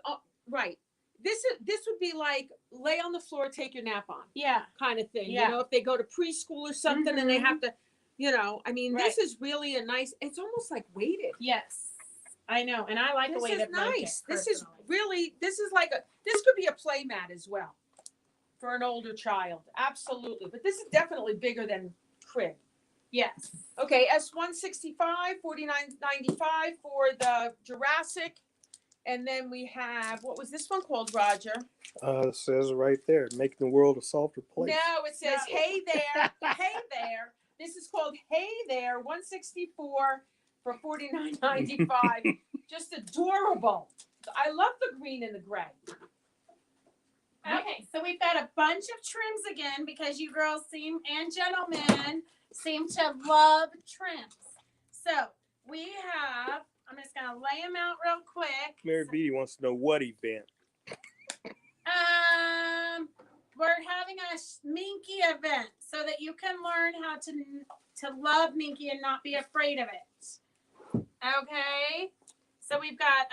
right. This would be like lay on the floor, take your nap on Yeah. kind of thing. Yeah. You know, if they go to preschool or something and they Mhm. have to, I mean, Right. this is really a nice. It's almost like weighted. Yes. I know, and I like the This way is that nice. This is personally. really. This is like this could be a play mat as well for an older child. Absolutely, but this is definitely bigger than crib. Yes. Okay, S 165 49.95 for the Jurassic. And then we have, what was this one called, Roger? It says right there, making the world a softer place. No, it says, No. hey there, hey there. This is called Hey There, 164 for 49.95. Just adorable. I love the green and the gray. Okay, so we've got a bunch of trims again because you girls and gentlemen seem to love trims. So we have, I'm just gonna lay them out real quick. Mary Beatty wants to know what event. We're having a Minke event so that you can learn how to love Minke and not be afraid of it. Okay, so we've got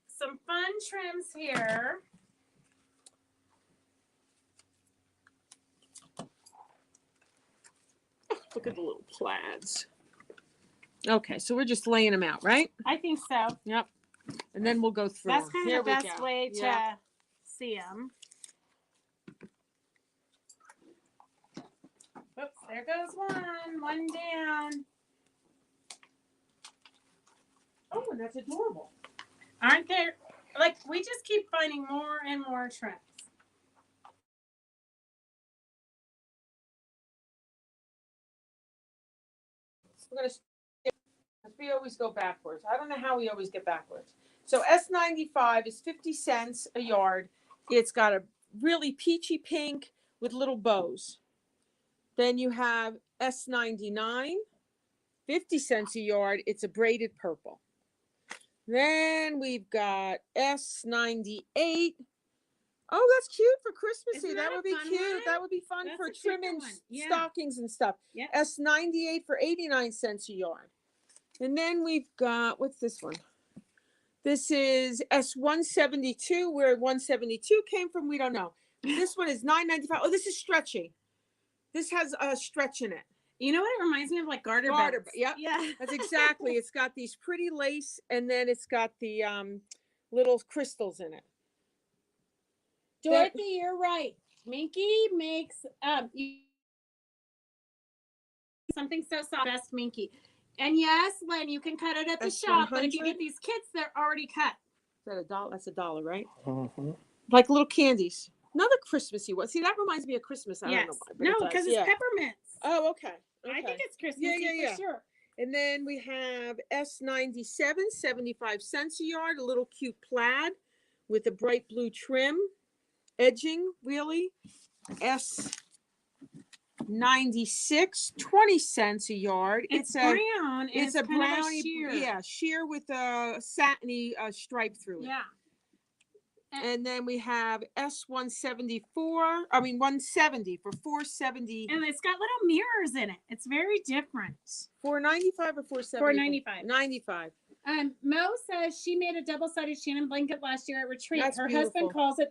some fun trims here. Look at the little plaids. Okay, so we're just laying them out, right? I think so. Yep. And then we'll go through That's them. kind Here of the we best go. way to Yeah. see them. Oops, there goes one down. Oh, and that's adorable. Aren't there, like, we just keep finding more and more trims. We're gonna skip, we always go backwards. I don't know how we always get backwards. So S95 is 50 cents a yard. It's got a really peachy pink with little bows. Then you have S99, 50 cents a yard. It's a braided purple. Then we've got S98. Oh, that's cute for Christmassy. Isn't That that a would be fun cute. one? That would be fun That's for a cute trimming one. Yeah. stockings and stuff. Yeah. S98 for 89 cents a yard. And then we've got, what's this one? This is S172, where 172 came from, we don't know. This one is $9.95. Oh, this is stretchy. This has a stretch in it. You know what it reminds me of? Like garter Garter, belts. yep. Yeah. That's exactly. It's got these pretty lace, and then it's got the little crystals in it. Dorothy, you're right. Minke makes something so soft. Best Minke. And yes, Len, you can cut it at the That's shop, but if you 100? get these kits, they're already cut. Is that $1? That's $1, right? Mm-hmm. Like little candies. Another Christmassy one. See, that reminds me of Christmas. I don't know why. But No, it does. because it's Yeah. peppermints. Oh, okay. I think it's Yeah, Christmassy yeah. for sure. And then we have S97, 75 cents a yard, a little cute plaid with a bright blue trim, edging, really. S96, 20 cents a yard. It's a brown. And it's a kind of brownie, sheer. yeah, sheer with a satiny stripe through it. Yeah. And then we have S170 for 470. And it's got little mirrors in it. It's very different. 495 or 470? $4.95. 95. Mo says she made a double-sided Shannon blanket last year at retreat. That's Her beautiful. husband calls it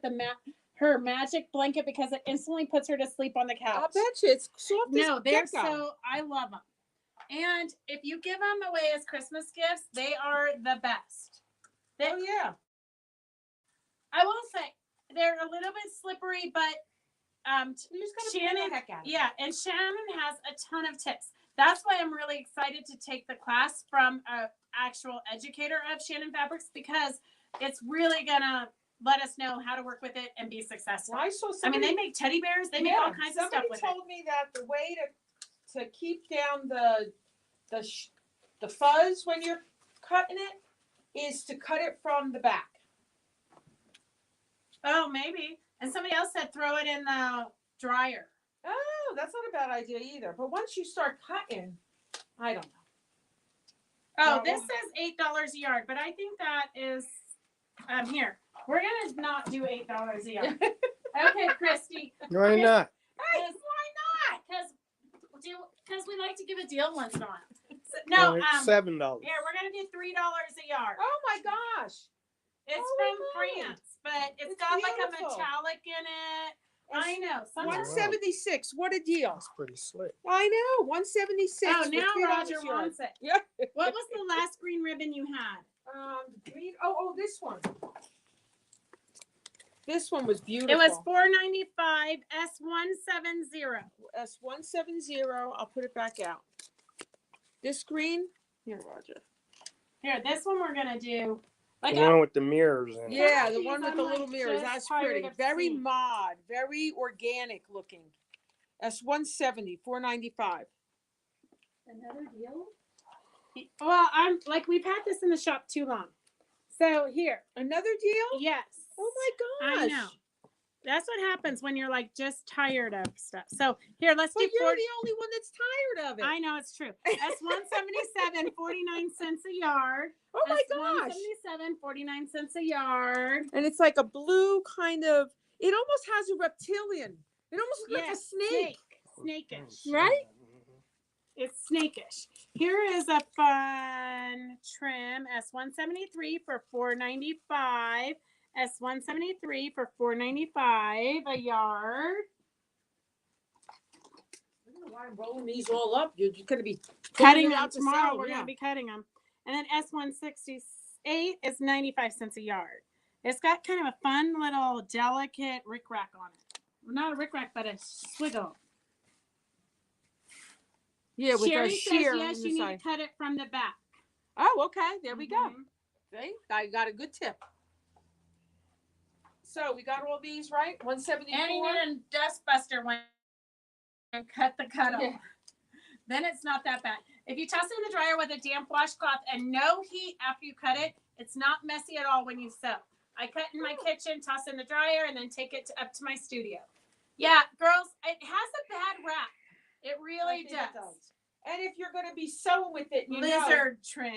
her magic blanket because it instantly puts her to sleep on the couch. I'll bet you it's soft No, as they're gecko. so, I love them. And if you give them away as Christmas gifts, they are the best. Oh yeah. I will say they're a little bit slippery, but You just gotta play Shannon, the heck out of it. yeah, and Shannon has a ton of tips. That's why I'm really excited to take the class from an actual educator of Shannon Fabrics, because it's really gonna let us know how to work with it and be successful. Well, I saw I somebody. mean, they make teddy bears. They make all kinds of stuff with Somebody told me that the way to keep down the fuzz when you're cutting it is to cut it from the back. Oh, maybe. And somebody else said throw it in the dryer. Oh, that's not a bad idea either. But once you start cutting, I don't know. Oh, No. this says $8 a yard, but I think that is here. We're gonna not do $8 a yard. Okay, Christy. Why not? Why not? Because we like to give a deal once in a while. So, no, It's $7. here we're gonna do $3 a yard. Oh my gosh. It's holy from moly. France, but it's It's got like a beautiful. metallic in it. I know. Sometimes. 176. What a deal. That's pretty slick. I know. 176. Oh, for now $3 Roger a yard. wants it. Yeah. What was the last green ribbon you had? Green. Oh, this one. This one was beautiful. It was $4.95 S170. S170. I'll put it back out. This green. Here, Roger. Here, this one we're gonna do. Like The one with the mirrors in it. Yeah, the These one with I'm the like little mirrors. just That's tired pretty. of Very seeing. mod. Very organic looking. S170. $4.95. Another deal? Well, I'm like we've had this in the shop too long. So here, Another deal? yes. Oh my gosh. I know. That's what happens when you're like just tired of stuff. So here, let's But do you're 40. the only one that's tired of it. I know it's true. S177, 49 cents a yard. Oh my gosh. S177, 49 cents a yard. And it's like a blue kind of, it almost has a reptilian. It almost looks like a snake. Snakish. Right? It's snakish. Here is a fun trim, S173 for $4.95. S173 for $4.95 a yard. I don't know why I'm rolling these all up. You're going to be Cutting them them out to tomorrow. sell, We're yeah. going to be cutting them. And then S168 is 95 cents a yard. It's got kind of a fun little delicate rickrack on it. Well, not a rickrack, but a swiggle. Yeah, with Sherry a says shear yes, on the you need side. to cut it from the back. Oh, okay. There we go. Mhm. See? I got a good tip. So we got all these right? 174. And you need a dustbuster when you cut the cut off. Yeah. Then it's not that bad. If you toss it in the dryer with a damp washcloth and no heat after you cut it, it's not messy at all when you sew. I cut in my kitchen, toss in the dryer, and then take it up to my studio. Yeah, girls, it has a bad rap. It I really think it does. And if you're going to be sewing with it, you know. Lizard trim.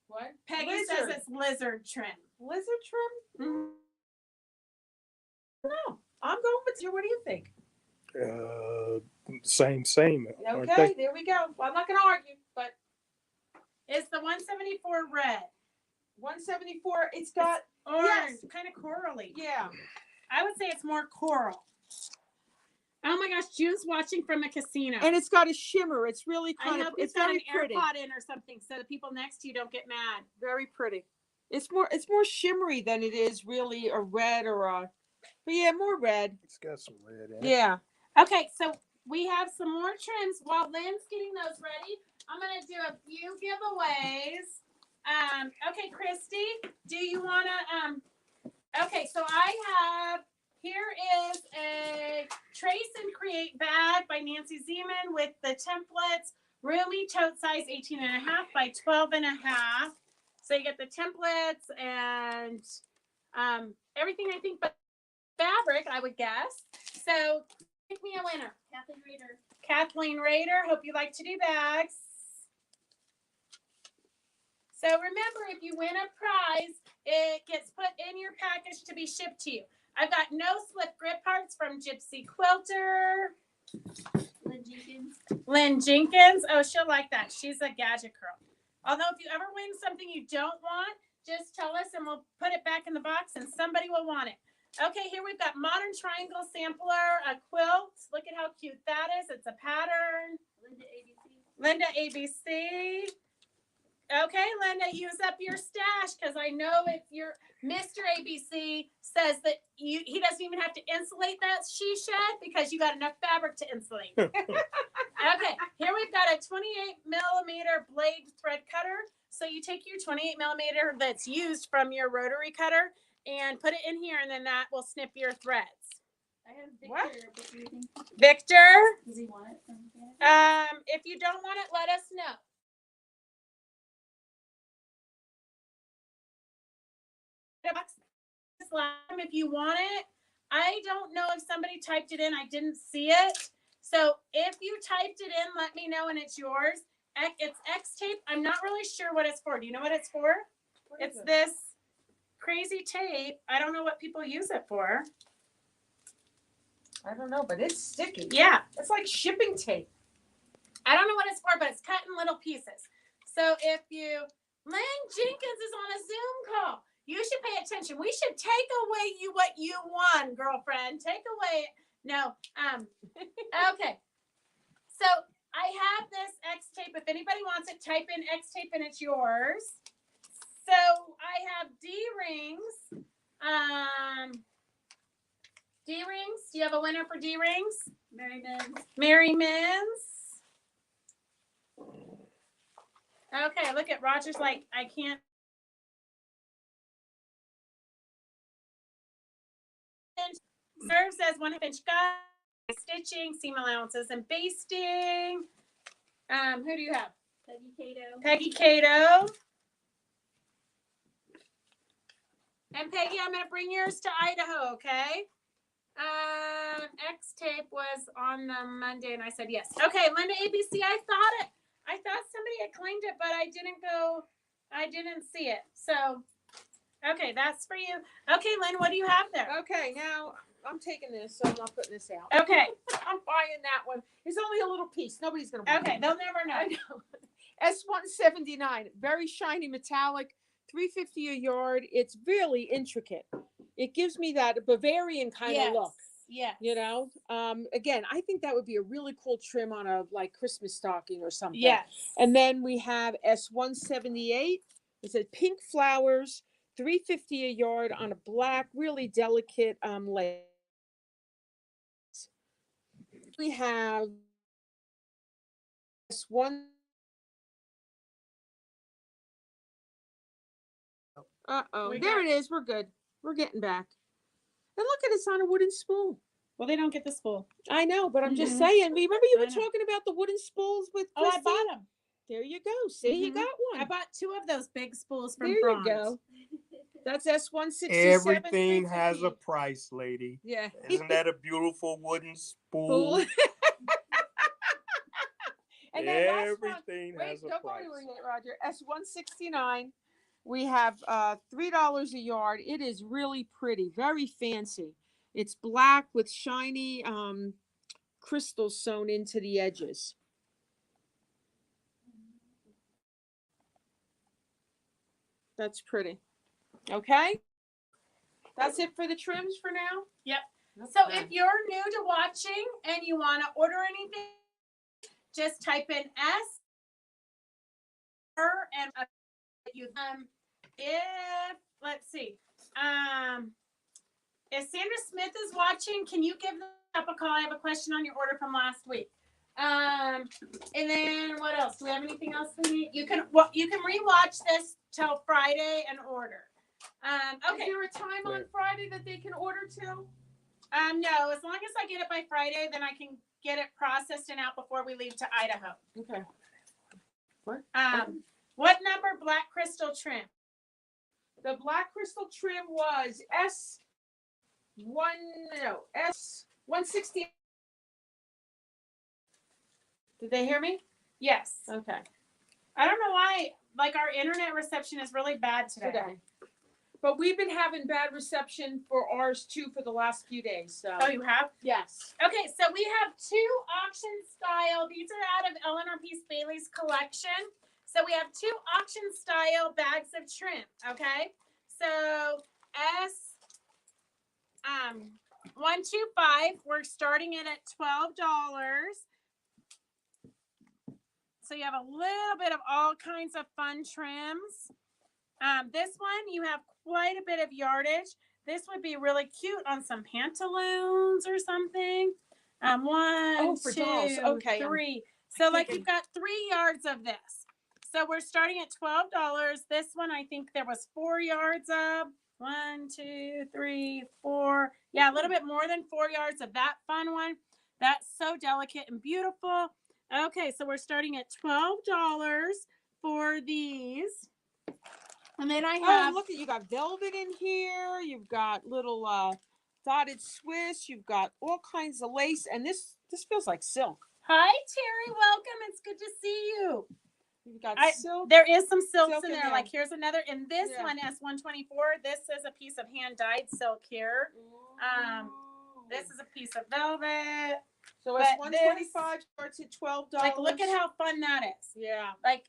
What? Peggy says it's lizard trim. Lizard trim? Mhm. No. I'm going with you. What do you think? Same. aren't Okay, they? there we go. Well, I'm not going to argue, but It's the 174 red. 174, it's got, Orange, Yes. kind of corally. yeah. I would say it's more coral. Oh my gosh, June's watching from a casino. And it's got a shimmer. It's really I kind of, hope it's it's got very an pretty. AirPod in or something so the people next to you don't get mad. Very pretty. It's more shimmery than it is really a red or a, but yeah, more red. It's got some red in it. Yeah. Okay, so we have some more trims. While Lynn's getting those ready, I'm going to do a few giveaways. Okay, Christy, do you want to, okay, so I have, here is a Trace and Create bag by Nancy Zieman with the templates, roomy tote size 18.5 by 12.5. So you get the templates and everything I think but fabric, I would guess. So pick me a winner. Kathleen Rader, hope you like to do bags. So remember, if you win a prize, it gets put in your package to be shipped to you. I've got no slip grip parts from Gypsy Quilter. Lynn Jenkins. Oh, she'll like that. She's a gadget girl. Although if you ever win something you don't want, just tell us and we'll put it back in the box and somebody will want it. Okay, here we've got Modern Triangle Sampler, a quilt. Look at how cute that is. It's a pattern. Linda ABC. Okay, Linda, use up your stash because I know if your Mr. ABC says that he doesn't even have to insulate that she shed because you got enough fabric to insulate. Okay, here we've got a 28mm blade thread cutter. So you take your 28mm that's used from your rotary cutter and put it in here, and then that will snip your threads. I have Victor. What? What do you think? Victor, Does he want it from Canada? if you don't want it, let us know. last time if you want it. I don't know if somebody typed it in. I didn't see it. So if you typed it in, let me know and it's yours. It's X tape. I'm not really sure what it's for. Do you know what it's for? It's this crazy tape. I don't know what people use it for. I don't know, but it's sticky. Yeah. It's like shipping tape. I don't know what it's for, but it's cut in little pieces. So if you, Lynn Jenkins is on a Zoom call. You should pay attention. We should take away what you won, girlfriend. Take away. No. Okay. So I have this X tape. If anybody wants it, type in X tape and it's yours. So I have D-rings. D-rings. Do you have a winner for D-rings? Mary Men's. Mary Men's. Okay, look at Roger's like, I can't. Serves as 1/2-inch guide, stitching, seam allowances, and basting. Who do you have? Peggy Cato. Peggy Cato. And Peggy, I'm going to bring yours to Idaho, okay? X tape was on the Monday, and I said yes. Okay, Linda ABC, I thought somebody had claimed it, but I didn't see it. So, okay, that's for you. Okay, Lynn, what do you have there? Okay, now I'm taking this, so I'm not putting this out. Okay, I'm buying that one. It's only a little piece. Nobody's gonna buy okay, it. they'll never know. I know. S179, very shiny metallic, $3.50 a yard. It's really intricate. It gives me that Bavarian kind of look. Yes. You know, again, I think that would be a really cool trim on a like Christmas stocking or something. Yes. And then we have S178. It says pink flowers, $3.50 a yard on a black, really delicate lace. We have S1. There it is. We're good. We're getting back. And look at it, it's on a wooden spool. Well, they don't get the spool. I know, but I'm just Mhm. saying. Remember you I were know. talking about the wooden spools with Oh, I Christy? bought them. There you go. See, you Mhm. got one. I bought 2 of those big spools from There Frond. you go. That's S167. Everything has a $3.50. price, lady. Yeah. Isn't that a beautiful wooden Spool. spool? And then last one. Everything Wait, has a don't go price. anywhere yet, Roger. S169. We have $3 a yard. It is really pretty, very fancy. It's black with shiny crystals sewn into the edges. That's pretty. Okay. That's it for the trims for now. Yep. So if you're new to watching and you want to order anything, just type in S and you if let's see, if Sandra Smith is watching, can you give them up a call? I have a question on your order from last week. And then what else? Do we have anything else we need? You can rewatch this till Friday and order. Okay. Is there a time on Friday that they can order to? No, as long as I get it by Friday, then I can get it processed and out before we leave to Idaho. Okay. What? What number black crystal trim? The black crystal trim was S160. Did they hear me? Yes. Okay. I don't know why, like our internet reception is really bad today. But we've been having bad reception for ours too for the last few days. So. Oh, you have? Yes. Okay, so we have 2 auction style. These are out of Eleanor Bailey's collection. So we have 2 auction style bags of trim. Okay, so S125. We're starting it at $12. So you have a little bit of all kinds of fun trims. This one, you have quite a bit of yardage. This would be really cute on some pantaloons or something. 1, for 2, dolls. Okay, 3. So like you've got 3 yards of this. So we're starting at $12. This one, I think there was 4 yards of. 1, 2, 3, 4. Yeah, a little bit more than 4 yards of that fun one. That's so delicate and beautiful. Okay, so we're starting at $12 for these. And then I Oh, have look at you got velvet in here. You've got little dotted Swiss. You've got all kinds of lace, and this feels like silk. Hi, Terry. Welcome. It's good to see you. You've got silk. There is some silks Silk in in there. there. Like here's another. In this Yeah. one, S124. This is a piece of hand dyed silk here. This is a piece of velvet. So but it's 125 starts at $12. Like, look at how fun that is. Yeah. Like,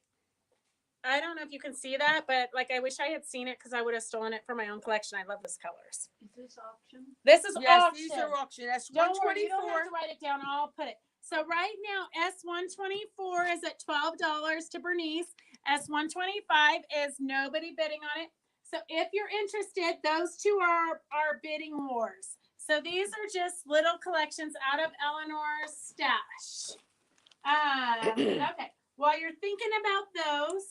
I don't know if you can see that, but like, I wish I had seen it because I would have stolen it for my own collection. I love those colors. Is this auction? This is Yes, auction. these are auction. That's Don't worry, you 124. don't have to write it down. I'll put it. So right now, S124 is at $12 to Bernice. S125 is nobody bidding on it. So if you're interested, those two are our bidding wars. So these are just little collections out of Eleanor's stash. Okay. While you're thinking about those,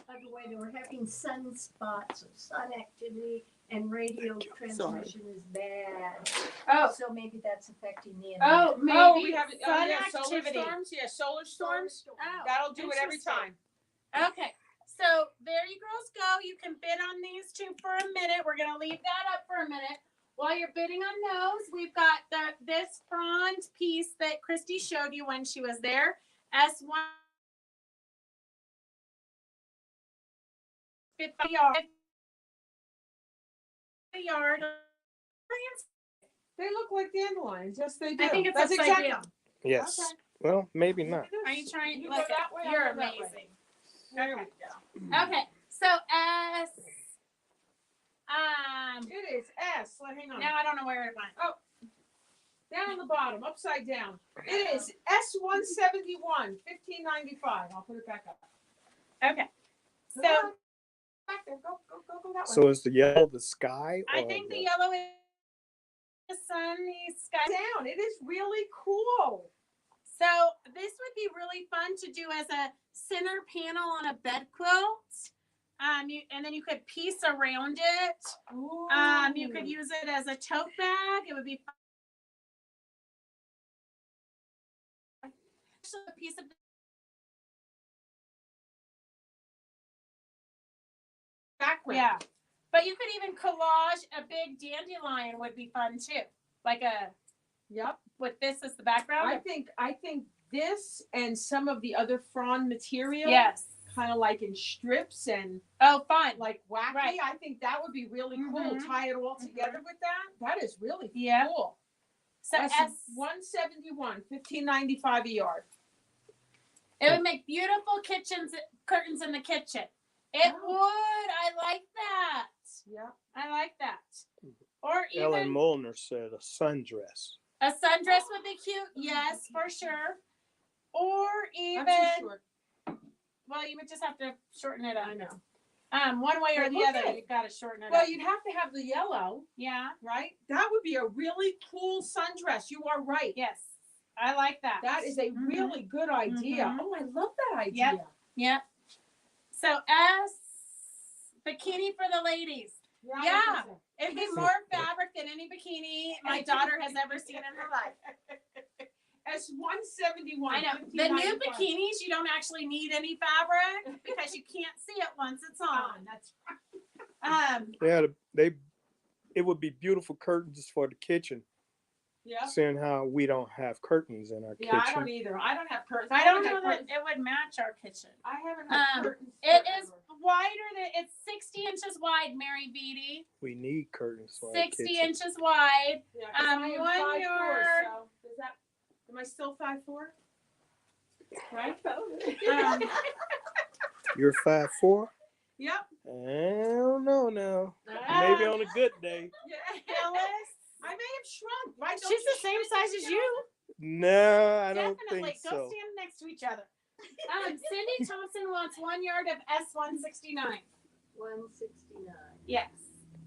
By the way, they were having sunspots, so sun activity and radio transmission is bad. oh, So maybe that's affecting the oh, internet. maybe Oh, we have sun yeah, activity. solar storms. Yeah, solar storms. Oh, That'll do it every interesting. time. Okay, so there you girls go. You can bid on these two for a minute. We're gonna leave that up for a minute. While you're bidding on those, we've got this frond piece that Christy showed you when she was there. S1 yard. They look like dandelions. Yes, they do. I think it's That's upside exactly. down. Yes. Okay. Well, maybe not. Are you trying? You Look, go that way, I'll you're go that way. amazing. There we go. Okay, so S. It is S. Hang on. Now I don't know where it went. Down on the bottom, upside down. It is S171, $15.95. I'll put it back up. Okay, so Go on. Back there. Go that way. So is the yellow the sky? I or think the yellow is the sunny sky. Down. It is really cool. So this would be really fun to do as a center panel on a bed quilt. And then you could piece around it. Ooh. You could use it as a tote bag. It would be fun. Actually, a piece of background. yeah, but you could even collage a big dandelion would be fun too, like a Yep. with this as the background. I think this and some of the other frond material. Yes. Kind of like in strips and Oh, fun. like wacky. Right. I think that would be really cool. Mhm. Tie it all together with that. That is really Yeah. cool. So That's S. 171, $15.95 a yard. It would make beautiful curtains in the kitchen. It Oh. would. I like that. Yeah. I like that. Or Ellen even Molnar said a sundress. a sundress would be cute. Yes, for sure. Or I'm even, too short. well, you would just have to shorten it I up. know. One way or But the look other, at it. you've got to shorten it Well, up. you'd have to have the yellow, Yeah. right? That would be a really cool sundress. You are right. Yes. I like that. That is a Mhm. really good idea. Mhm. Oh, I love that idea. Yep. Yep. So S, bikini for the ladies. Yeah. It'd be more fabric than any bikini my daughter has ever seen in her life. S171. I know. The new bikinis, you don't actually need any fabric because you can't see it once it's on. That's right. Yeah, it would be beautiful curtains for the kitchen. Yeah. Seeing how we don't have curtains in our Yeah, I kitchen. don't either. I don't have curtains. I don't know haven't had that curtains. it would match our kitchen. I haven't had Um, curtains. It is forever. wider than it's 60 inches wide, Mary Beatty. We need curtains for our 60 kitchen. inches wide. Yeah, 'cause I am 1 5'4", yard. so does that? Am I still 5'4"? Right. You're 5'4"? Yep. I don't know now. Maybe on a good day. Phyllis, I may have shrunk, right? Don't she's you the same shrink size as as you you. No, I don't Definitely. think Go so. stand next to each other. Cindy Thompson wants 1 yard of S169. 169. Yes.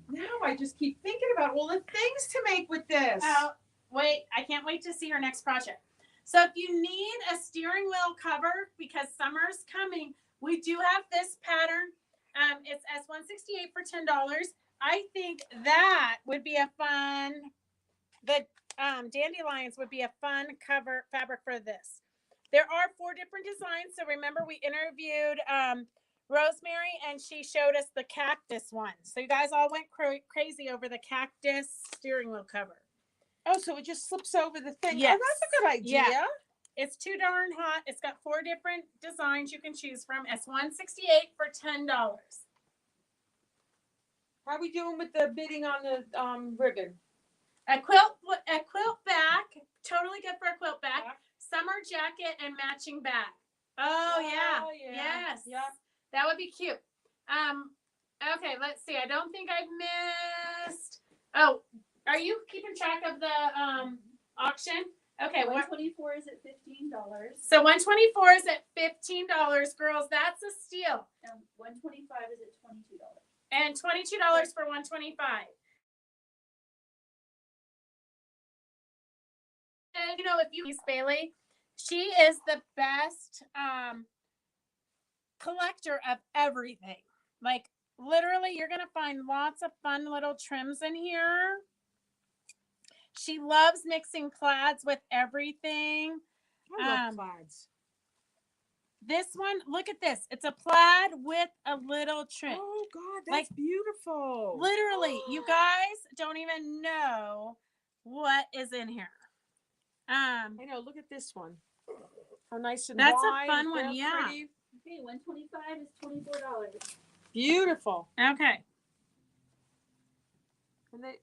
Now I just keep thinking about all the things to make with this. Oh, wait. I can't wait to see her next project. So if you need a steering wheel cover because summer's coming, we do have this pattern. It's S168 for $10. I think that would be a fun, the dandelions would be a fun cover fabric for this. There are 4 different designs. So remember we interviewed Rosemary, and she showed us the cactus one. So you guys all went crazy over the cactus steering wheel cover. Oh, so it just slips over the thing. Yes. Oh, that's a good idea. Yeah. It's too darn hot. It's got 4 different designs you can choose from. It's $168 for $10. How are we doing with the bidding on the ribbon? A quilt back, totally good for a quilt back. Yeah. Summer jacket and matching bag. Oh yeah. Yes. Yep. That would be cute. Okay, let's see. I don't think I've missed. Oh, are you keeping track of the auction? Okay, 124 is at $15. so 124 is at $15, girls. That's a steal. 125 is at $22. And $22 for 125. And you know, if you use Bailey, she is the best collector of everything. Like literally, you're gonna find lots of fun little trims in here. She loves mixing plaids with everything. I love plaids. This one, look at this. It's a plaid with a little trim. Oh God, that's beautiful. Literally, you guys don't even know what is in here. I know. Look at this one. How nice and That's wide. a fun real one, yeah. pretty. Okay, 125 is $24. Beautiful. Okay. And they,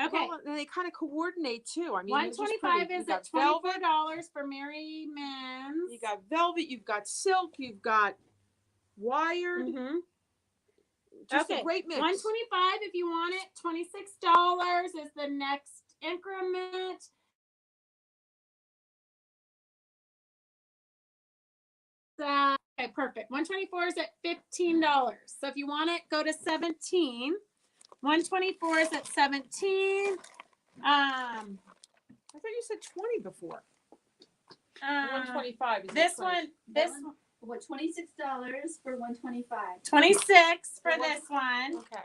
Okay. well, and they kind of coordinate too. I mean, they're just 125 pretty. is You've got at velvet. $24 for Mary Men's. You got velvet. You've got silk. You've got wired. Mm-hmm. Just Okay. a great mix. 125 if you want it. $26 is the next increment. Okay, perfect. 124 is at $15. So if you want it, go to 17. 124 is at 17. I thought you said 20 before. 125 is This the 20. one, this One- What, $26 for 125? 26 for For what? this one. Okay.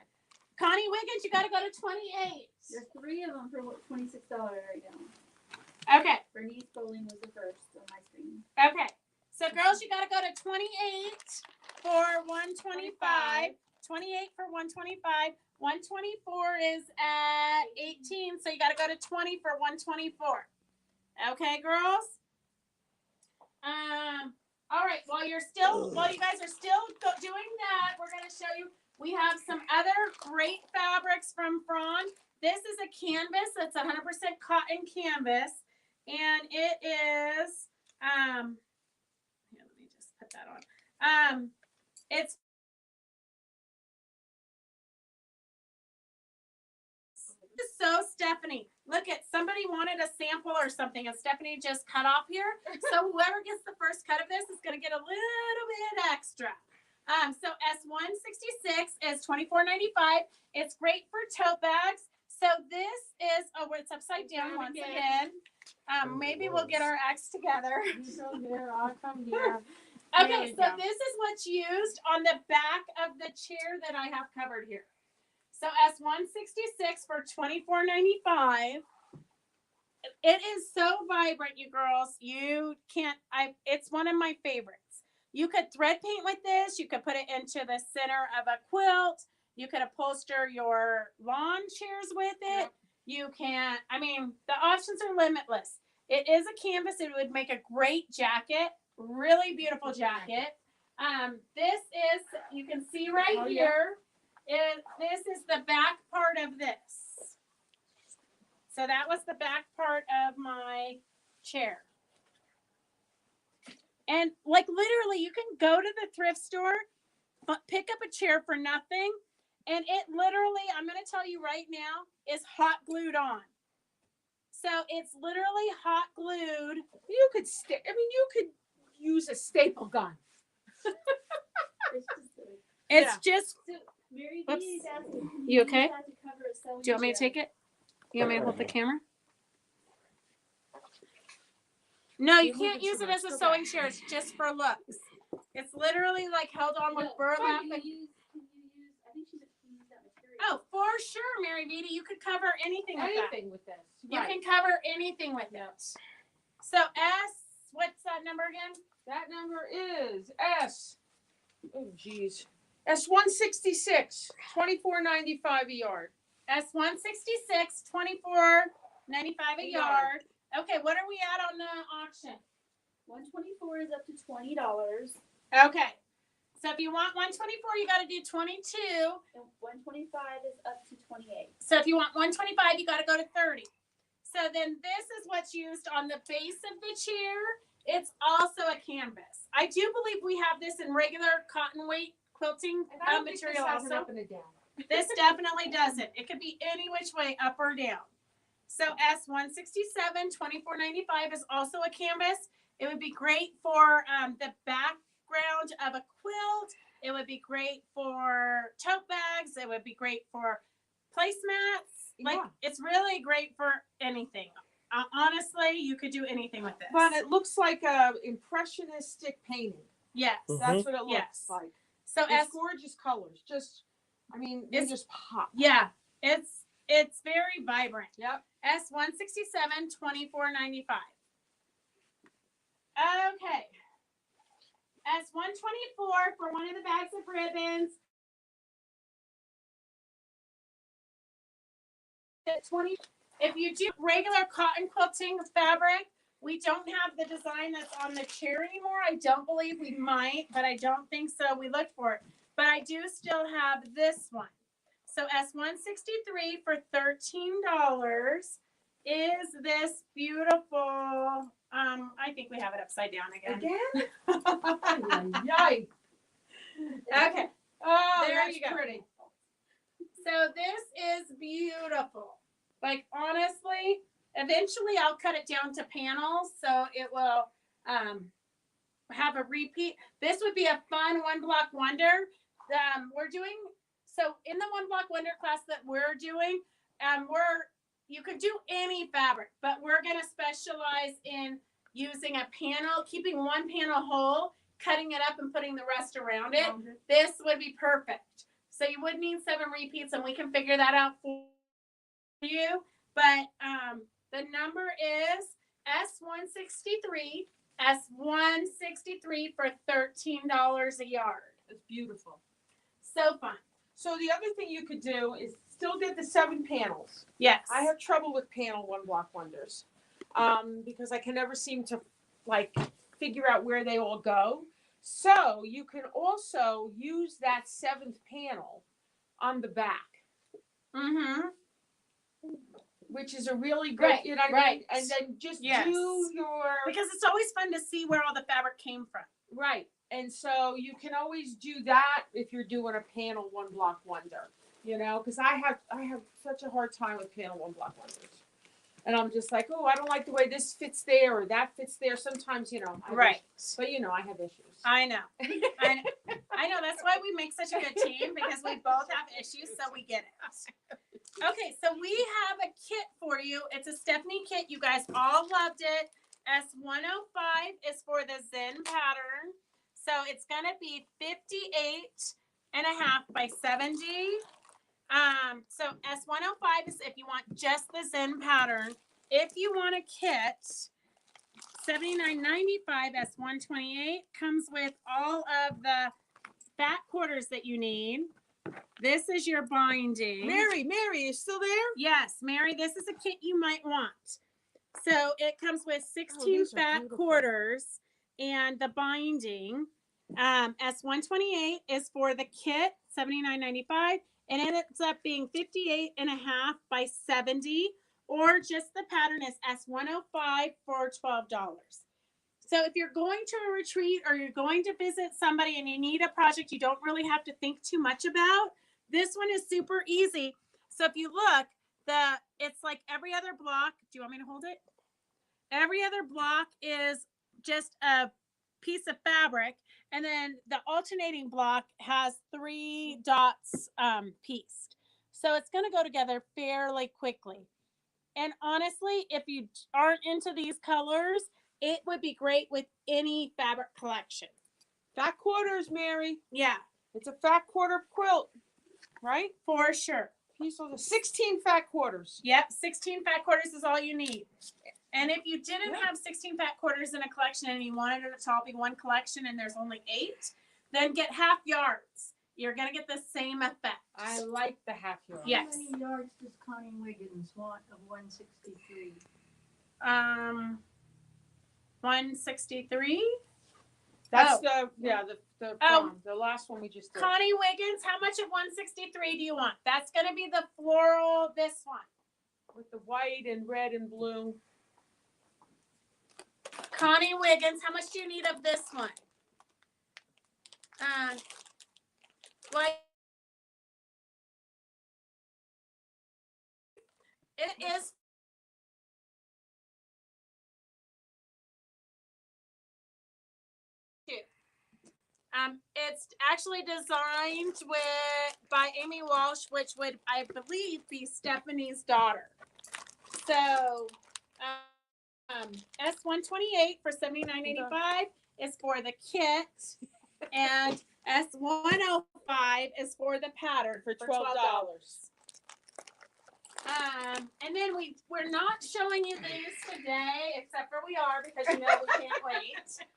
Connie Wiggins, you got to go to 28. There's 3 of them for $26 right now. Okay, Bernice Bowling was the first on my screen. okay. So girls, you got to go to 28 for 125. 28 for 125. 124 is at 18, so you got to go to 20 for 124. Okay, girls? All right, while you guys are still doing that, we're going to show you, we have some other great fabrics from Frond. This is a canvas. It's 100% cotton canvas, and it is, here, let me just put that on. It's so Stephanie, look at somebody wanted a sample or something, and Stephanie just cut off here. So whoever gets the first cut of this is going to get a little bit extra. So S166 is $24.95. It's great for tote bags. So this is it's upside down once again. Maybe we'll get our acts together. I'll come here. Okay, so this is what's used on the back of the chair that I have covered here. So S166 for $24.95. It is so vibrant, you girls. You can't, it's one of my favorites. You could thread paint with this. You could put it into the center of a quilt. You could upholster your lawn chairs with it. Yep. You can, the options are limitless. It is a canvas. It would make a great jacket. Really beautiful jacket. This is, you can see right here. This is the back part of this. So that was the back part of my chair. And like literally, you can go to the thrift store, pick up a chair for nothing, and it literally, I'm going to tell you right now, is hot glued on. So it's literally hot glued. You could you could use a staple gun. It's just. Mary Whoops. D's asking, You okay? had to cover a sewing Do you want me to chair. take it? You want me to hold the camera? No, you You move can't it use too it much. as a Go sewing back. chair. It's just for looks. It's literally like held on with No, burlap. Can you And, use, I think she said can you use that material. oh, for sure, Mary Vita. You could cover anything with that. Anything with this. You Right. can cover anything with it. So what's that number again? That number is Oh, geez. S166, $24.95 a yard. S166, $24.95 a yard. Okay, what are we at on the auction? 124 is up to $20. Okay. So if you want 124, you got to do 22. And 125 is up to 28. So if you want 125, you got to go to 30. So then this is what's used on the base of the chair. It's also a canvas. I do believe we have this in regular cotton weight quilting And I don't think material this has an also. up and a down. This definitely doesn't. It could be any which way, up or down. So S167, $24.95 is also a canvas. It would be great for the background of a quilt. It would be great for tote bags. It would be great for placemats. Like, Yeah. it's really great for anything. Honestly, you could do anything with this. But it looks like a impressionistic painting. Yes. That's what it looks Yes. like. So It's gorgeous colors. Just, I mean, they It's- just pop. yeah, it's very vibrant. Yep. S167, $24.95. Okay. S124 for one of the bags of ribbons. 20. If you do regular cotton quilting fabric, we don't have the design that's on the chair anymore. I don't believe we might, but I don't think so. We looked for it. But I do still have this one. So S163 for $13 is this beautiful, I think we have it upside down again. Again? Yikes. Okay. Oh, There that's you go. pretty. So this is beautiful. Like, honestly, eventually I'll cut it down to panels so it will have a repeat. This would be a fun one block wonder. We're doing, so in the one block wonder class that we're doing, you could do any fabric, but we're going to specialize in using a panel, keeping one panel whole, cutting it up and putting the rest around it. This would be perfect. So you would need 7 repeats and we can figure that out for you. But the number is S163, S163 for $13 a yard. It's beautiful. So fun. So the other thing you could do is still get the 7 panels. Yes. I have trouble with panel one block wonders because I can never seem to like figure out where they all go. So you can also use that 7th panel on the back, Mm-hmm. which is a really good, Right, you know what I right. mean? And then just Yes. do your, Because it's always fun to see where all the fabric came from. right. And so you can always do that if you're doing a panel one block wonder, you know, because I have such a hard time with panel one block wonders. And I'm just like, oh, I don't like the way this fits there or that fits there. Sometimes, you know, I have Right. issues. But you know, I have issues. I know. I know. That's why we make such a good team, because we both have issues, so we get it. Okay, so we have a kit for you. It's a Stephanie kit. You guys all loved it. S105 is for the Zen pattern. So it's going to be 58.5 by 70. So S105 is if you want just the Zen pattern. If you want a kit, $79.95 S128 comes with all of the fat quarters that you need. This is your binding. Mary, is still there? Yes, Mary, this is a kit you might want. So it comes with 16 these are fat beautiful. quarters and the binding. S128 is for the kit, $79.95, and it ends up being 58.5 by 70, or just the pattern is S105 for $12. So if you're going to a retreat or you're going to visit somebody and you need a project you don't really have to think too much about, this one is super easy. So if you look, it's like every other block. Do you want me to hold it? Every other block is just a piece of fabric, and then the alternating block has 3 dots pieced. So it's going to go together fairly quickly. And honestly, if you aren't into these colors, it would be great with any fabric collection. Fat quarters, Mary. Yeah, It's a fat quarter quilt, right? for sure. Piece of the 16 fat quarters. Yep, 16 fat quarters is all you need. And if you didn't have 16 fat quarters in a collection and you wanted it to all be one collection and there's only 8, then get half yards. You're gonna get the same effect. I like the half yard. Yes. How many yards does Connie Wiggins want of 163? 163. That's Oh. the Oh. prom, the last one we just did. Connie Wiggins, how much of 163 do you want? That's gonna be the floral, this one. With the white and red and blue. Connie Wiggins, how much do you need of this one? Like, it is it's actually designed by Amy Walsh, which would, I believe, be Stephanie's daughter. So, S128 for $79.85 is for the kit, and S105 is for the pattern For $12. $12. And then we're not showing you these today, except for we are, because you know we can't wait.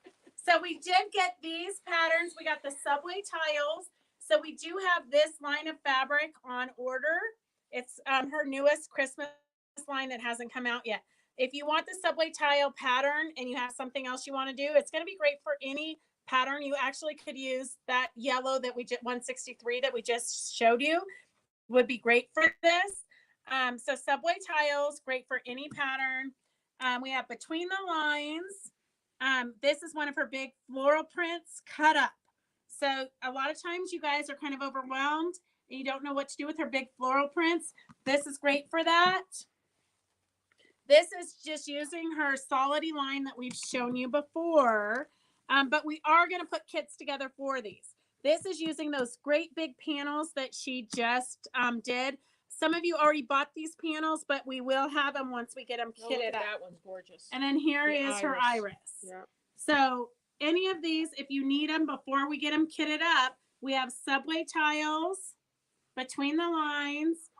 So we did get these patterns. We got the subway tiles. So we do have this line of fabric on order. It's her newest Christmas line that hasn't come out yet. If you want the subway tile pattern and you have something else you want to do, it's going to be great for any pattern. You actually could use that yellow that we just 163 that we just showed you would be great for this. So subway tiles, great for any pattern. We have between the lines. This is one of her big floral prints cut up. So a lot of times you guys are kind of overwhelmed and you don't know what to do with her big floral prints. This is great for that. This is just using her solidy line that we've shown you before. But we are going to put kits together for these. This is using those great big panels that she just did. Some of you already bought these panels, but we will have them once we get them Oh, look kitted at up. that one's gorgeous. And then here The is her iris. iris. Yep. So any of these, if you need them before we get them kitted up, we have subway tiles, between the lines,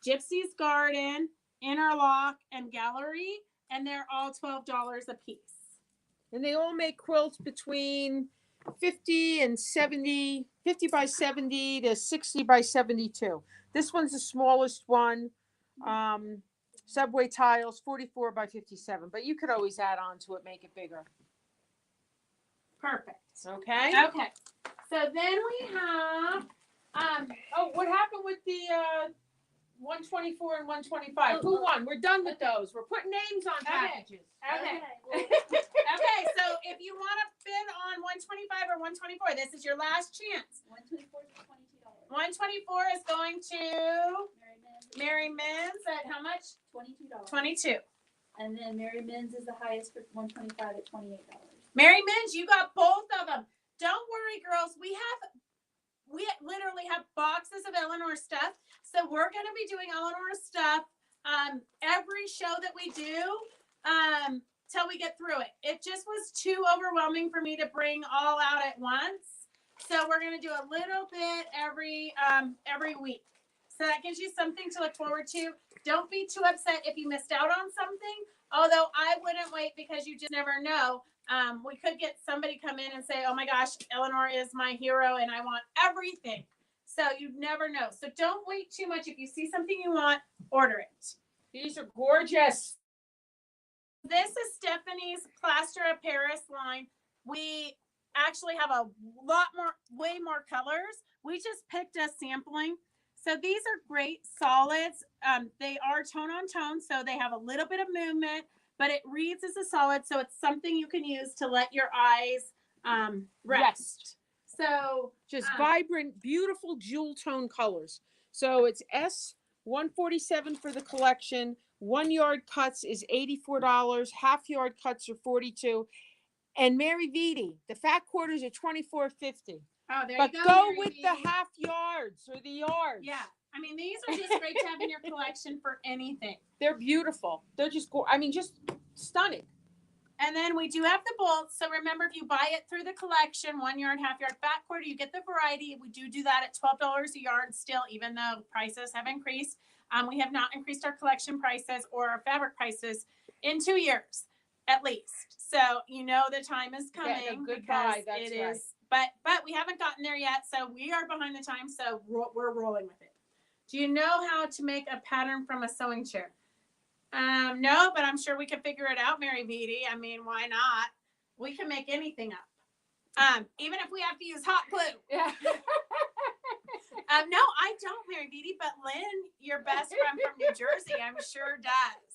Gypsy's Garden, Interlock, and Gallery, and they're all $12 a piece. And they all make quilts between 50 and 70, 50 by 70 to 60 by 72. This one's the smallest one. Subway tiles, 44 by 57. But you could always add on to it, make it bigger. Perfect. Okay? Okay. So then we have, Oh, what happened with the 124 and 125? Who won? We're done with those. We're putting names on packages. okay. well, Okay, so if you want to bid on 125 or 124, this is your last chance. 124 is $22. 124 is going to Mary Men's at how much? $22. 22. And then Mary Men's is the highest for 125 at $28. Mary Men's, you got both of them. Don't worry, girls. We literally have boxes of Eleanor stuff. So we're going to be doing Eleanor stuff every show that we do till we get through it. It just was too overwhelming for me to bring all out at once. So we're going to do a little bit every week. So that gives you something to look forward to. Don't be too upset if you missed out on something. Although I wouldn't wait, because you just never know. We could get somebody come in and say, oh my gosh, Eleanor is my hero and I want everything. So you never know. So don't wait too much. If you see something you want, order it. These are gorgeous. This is Stephanie's Plaster of Paris line. We actually have a lot more, way more colors. We just picked a sampling. So these are great solids. They are tone on tone, so they have a little bit of movement, but it reads as a solid, so it's something you can use to let your eyes rest. So just vibrant, beautiful jewel tone colors. So it's S147 for the collection. 1 yard cuts is $84. Half yard cuts are $42. And Mary Vitti, the fat quarters are $24.50. oh, there But you go Mary with V. the half yards or the yards. Yeah, I mean, these are just great to have in your collection for anything. They're beautiful. They're just just stunning. And then we do have the bolts. So remember, if you buy it through the collection, 1 yard, half yard, fat quarter, you get the variety. We do that at $12 a yard still, even though prices have increased. We have not increased our collection prices or our fabric prices in 2 years. at least. So you know the time is coming. Getting a good because buy, that's it right. is. But we haven't gotten there yet, so we are behind the time. So we're rolling with it. Do you know how to make a pattern from a sewing chair? No, but I'm sure we can figure it out, Mary Beatty. I mean, why not? We can make anything up. Even if we have to use hot glue. Yeah. No, I don't, Mary Beatty, but Lynn, your best friend from New Jersey, I'm sure does.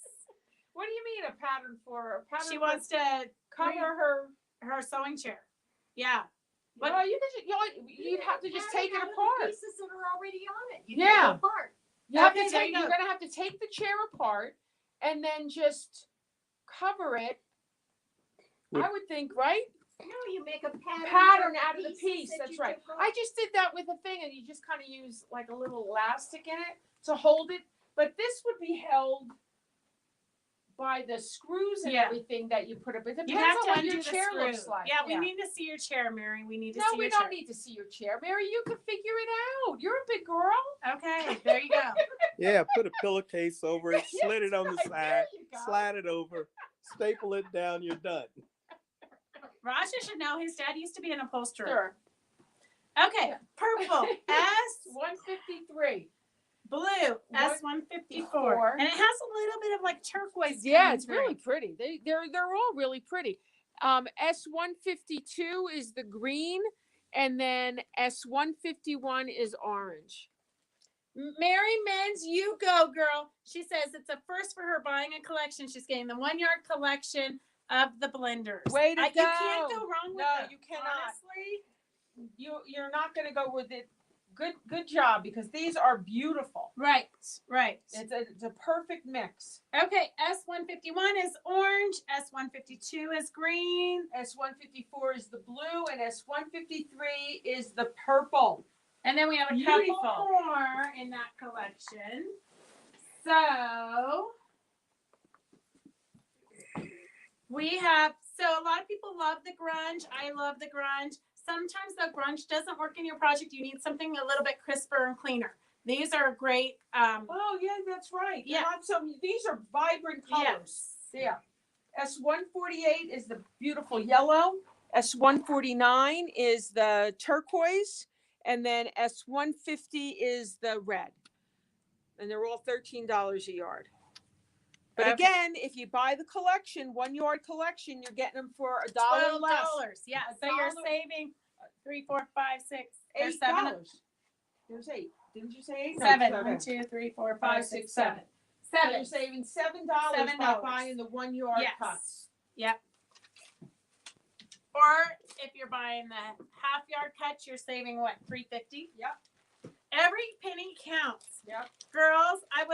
What do you mean a pattern for? A pattern She for wants to cover her sewing chair. Yeah. But well, you'd have to just take it apart. Pieces that are already on it. You Yeah. take it apart. You're gonna have to take the chair apart and then just cover it. I would think, right? No, you make a pattern Out of the piece. that That's you right. took off. I just did that with a thing, and you just kind of use like a little elastic in it to hold it. But this would be held by the screws and Yeah. everything that you put up. It depends You have on to what undo your the chair screw. looks like. Yeah, we need to see your chair, Mary. We need to No, see we your don't chair. need to see your chair, Mary. You can figure it out. You're a big girl. Okay, there you go. Yeah, put a pillowcase over it, slit it on the Right, side, there you go. slide it over, staple it down, you're done. Raja should know his dad used to be an upholsterer. Sure. Okay, purple, S, 153. blue, S154. 154. And it has a little bit of like turquoise. Yeah, coming it's through. really pretty. They're all really pretty. S152 is the green, and then S151 is orange. Mary Menz, you go, girl. She says it's a first for her buying a collection. She's getting the 1 yard collection of the blenders. Way to go! You can't go wrong with No, them. you cannot. Honestly. You're not going to go with it. Good job, because these are beautiful. Right. It's a perfect mix. Okay, S151 is orange. S152 is green. S154 is the blue, and S153 is the purple. And then we have a Beautiful. couple more in that collection. So a lot of people love the grunge. I love the grunge. Sometimes the grunge doesn't work in your project. You need something a little bit crisper and cleaner. These are great. Oh yeah, that's right. Yeah. These are vibrant colors. Yeah. S148 is the beautiful yellow. S149 is the turquoise, and then S150 is the red. And they're all $13 a yard. But Okay. again, if you buy the collection, 1 yard collection, you're getting them for $1 less. $12. Yeah. So you're $1. saving 3, 4, 5, 6, or $8. 7. There's 8. Didn't you say 8? 7. No, 1, 2, 3, 4, 5, 6, 7. So you're saving $7 by buying the 1 yard Yes. cuts. Yep. Or if you're buying the half yard cuts, you're saving what, $3.50? Yep. Every penny counts. Yep. Girls, I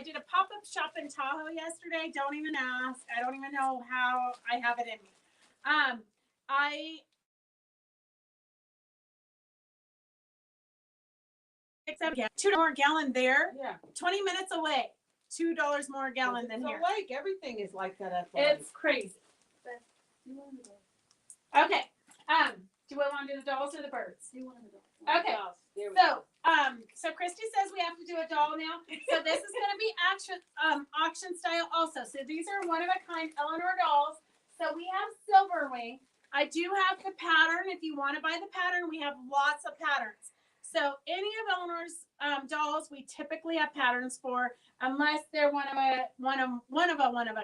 did a pop-up shop in Tahoe yesterday. Don't even ask. I don't even know how I have it in me. $2 more a gallon there. Yeah. 20 minutes away. $2 more a gallon than here. The lake, everything is like that at the lake. It's crazy. Okay. Do we want to do the dolls or the birds? Okay. There we go. So Christy says we have to do a doll now. So this is going to be auction style also. So these are one of a kind Eleanor dolls. So we have silver wing. I do have the pattern. If you want to buy the pattern, we have lots of patterns. So any of Eleanor's dolls, we typically have patterns for, unless they're one of a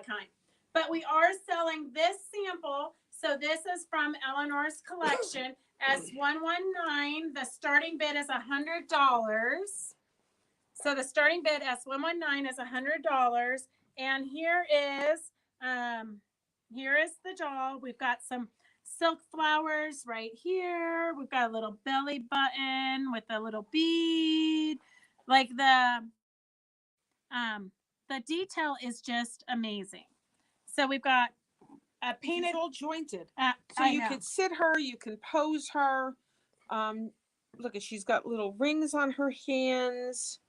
kind. But we are selling this sample. So this is from Eleanor's collection. S119. The starting bid is $100. So the starting bid S119 is $100. And here is the doll. We've got some silk flowers right here. We've got a little belly button with a little bead. Like the detail is just amazing. So we've got a painted. It's all jointed. So I you know. can sit her, you can pose her. Look, she's got little rings on her hands.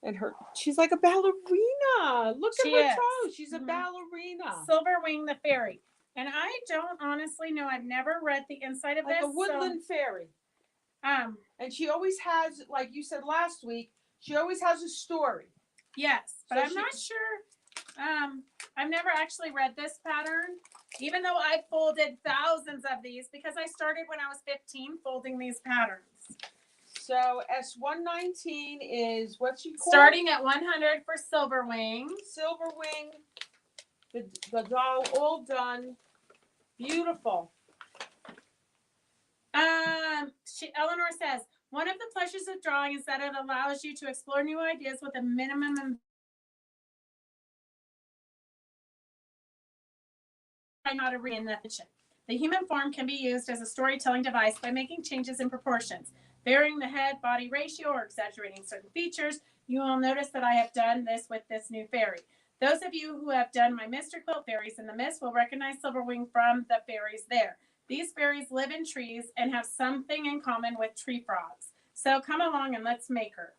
And she's like a ballerina. Look She at her is. toes. She's a Mhm. ballerina. Silver Wing the Fairy. And I don't honestly know. I've never read the inside of Like this. a woodland fairy. So, And she always has, like you said last week, she always has a story. yes, but So I'm she- not sure. I've never actually read this pattern, even though I folded thousands of these because I started when I was 15 folding these patterns. So S119 is what's you call Starting at 100 for Silver Wing. Silver Wing. The doll all done. Beautiful. Eleanor says, one of the pleasures of drawing is that it allows you to explore new ideas with a minimum of how to reinvention. The human form can be used as a storytelling device by making changes in proportions, varying the head-body ratio or exaggerating certain features. You will notice that I have done this with this new fairy. Those of you who have done my Mr. Quilt Fairies in the Mist will recognize Silverwing from the fairies there. These fairies live in trees and have something in common with tree frogs. So come along and let's make her.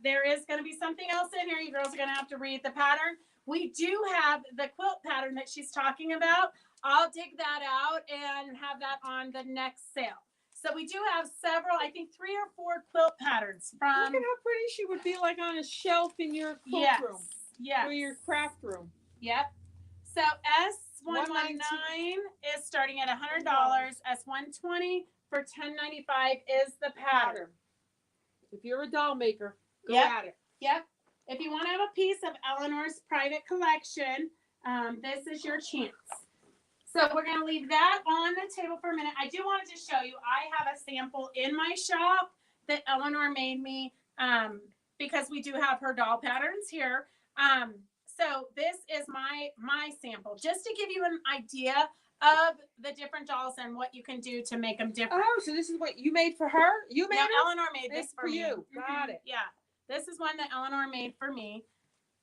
There is going to be something else in here. You girls are going to have to read the pattern. We do have the quilt pattern that she's talking about. I'll dig that out and have that on the next sale. So we do have several, I think 3 or 4 quilt patterns from. Look at how pretty she would be, like on a shelf in your quilt room. Yes. Or your craft room. Yep. So S119 is starting at $100. S120 for $10.95 is the pattern. If you're a doll maker, go Yep. at it. Yep. If you want to have a piece of Eleanor's private collection, this is your chance. So we're going to leave that on the table for a minute. I do want to show you, I have a sample in my shop that Eleanor made me because we do have her doll patterns here. So this is my sample, just to give you an idea of the different dolls and what you can do to make them different. Oh, so this is what you made for her? You made No, it? Eleanor made this for me. you. Got it. Yeah. This is one that Eleanor made for me.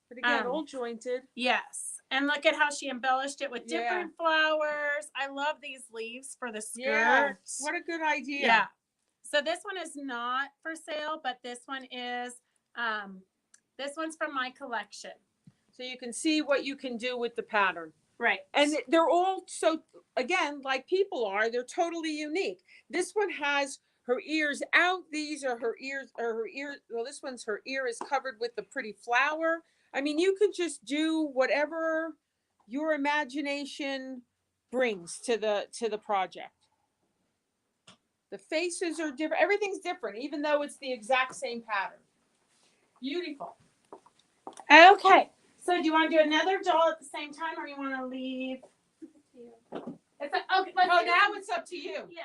But again, all jointed. Yes. And look at how she embellished it with different flowers. I love these leaves for the skirt. Yeah. What a good idea. Yeah. So this one is not for sale, but this one is, this one's from my collection. So you can see what you can do with the pattern. Right. And they're all so, again, like people are, they're totally unique. This one has her ears out. These are her ears, well, this one's her ear is covered with the pretty flower. I mean, you can just do whatever your imagination brings to the project. The faces are different. Everything's different, even though it's the exact same pattern. Beautiful. Okay. So do you want to do another doll at the same time, or you want to leave? It's a, okay. Oh, now it's up to you. Yeah.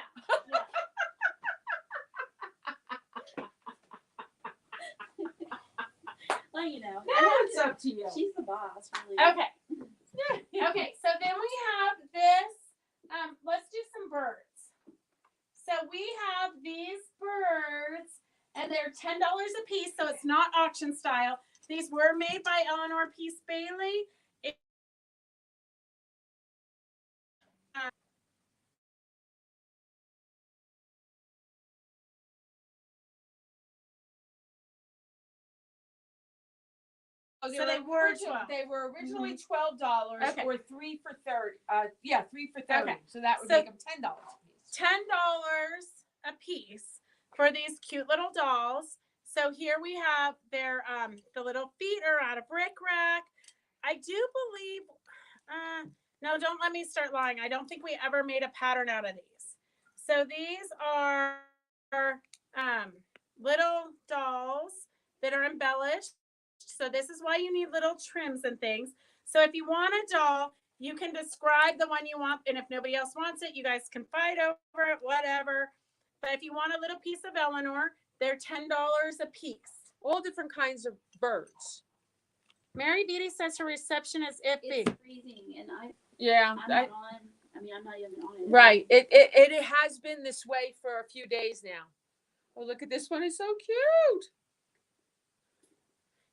Well, you know. Now it's up to you. She's the boss, really. Okay. Okay. So then we have this. Let's do some birds. So we have these birds, and they're $10 a piece. So it's not auction style. These were made by Eleanor Peace Bailey. Oh, So they were they were originally $12 Okay. or 3 for 30. 3 for 30. Okay. So that would So make them $10 a piece. $10 a piece for these cute little dolls. So here we have their the little feet are out of rickrack. I do believe no, don't let me start lying. I don't think we ever made a pattern out of these. So these are little dolls that are embellished. So this is why you need little trims and things. So if you want a doll, you can describe the one you want, and if nobody else wants it, you guys can fight over it, whatever. But if you want a little piece of Eleanor, they're $10 a piece. All different kinds of birds. Mary Beauty says her reception is iffy. It's freezing, and I'm Yeah. not on. I mean, I'm not even on it. Right. It has been this way for a few days now. Oh, look at this one. It's so cute.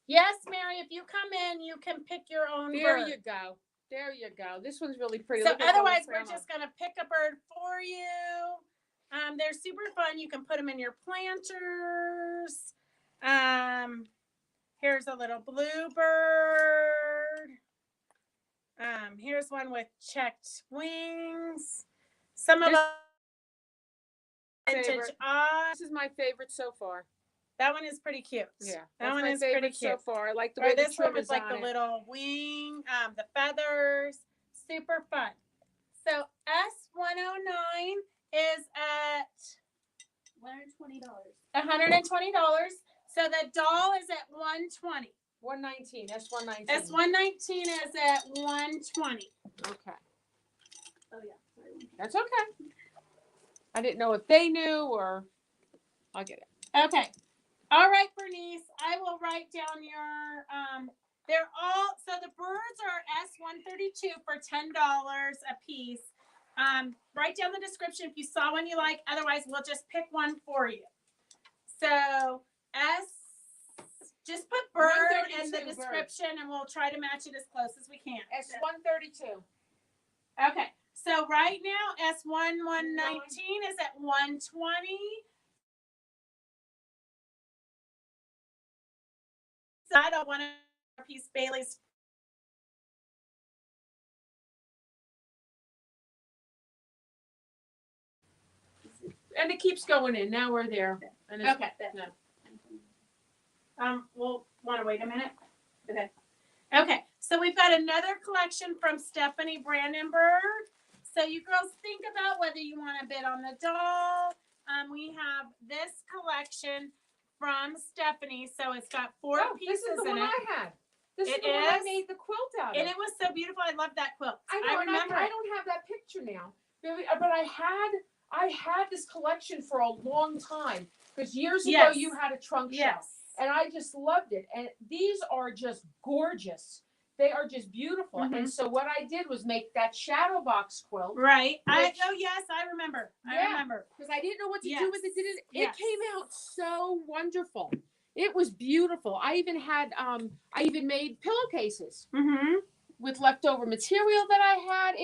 Yes, Mary, if you come in, you can pick your own There bird. you go. There you go. This one's really pretty. So Look at the otherwise, little we're just going to pick a bird for you. They're super fun. You can put them in your planters. Here's a little bluebird. Here's one with checked wings. Some of This- the vintage favorite. eyes. This is my favorite so far. That one is pretty cute. Yeah, That that's one my is pretty favorite cute. so far. I like the Or way the this one trim with is like on the it. little wing, the feathers, super fun. So S109 is at $120. $120. So the doll is at 120. 119. That's 119. S119 is at 120. Okay. Oh yeah, sorry. That's okay. I didn't know if they knew or I'll get it. Okay. All right, Bernice. I will write down your they're all so the birds are S132 for $10 a piece. Write down the description if you saw one you like. Otherwise, we'll just pick one for you. So just put bird in the 132 description and we'll try to match it as close as we can. S132. Okay. So right now S1119 is at 120. So I don't want a piece Bailey's. And it keeps going in. Now we're there. And it's, Okay. no. We'll want to wait a minute. Okay. Okay. So we've got another collection from Stephanie Brandenburg. So you girls think about whether you want to bid on the doll. We have this collection from Stephanie. So it's got four Oh, pieces this is the in one it. I had. This is It the one I is? made the quilt out of. And it was so beautiful. I love that quilt. I know, and remember I it. don't have that picture now. But I had this collection for a long time. Because years ago Yes. you had a trunk Yes. shelf. And I just loved it. And these are just gorgeous. They are just beautiful. Mhm. And so what I did was make that shadow box quilt. Right. Which- Yes, I remember. I Yeah. remember. Because I didn't know what to Yes. do with it. It Yes. came out so wonderful. It was beautiful. I even had I even made pillowcases Mm-hmm. with leftover material that I had.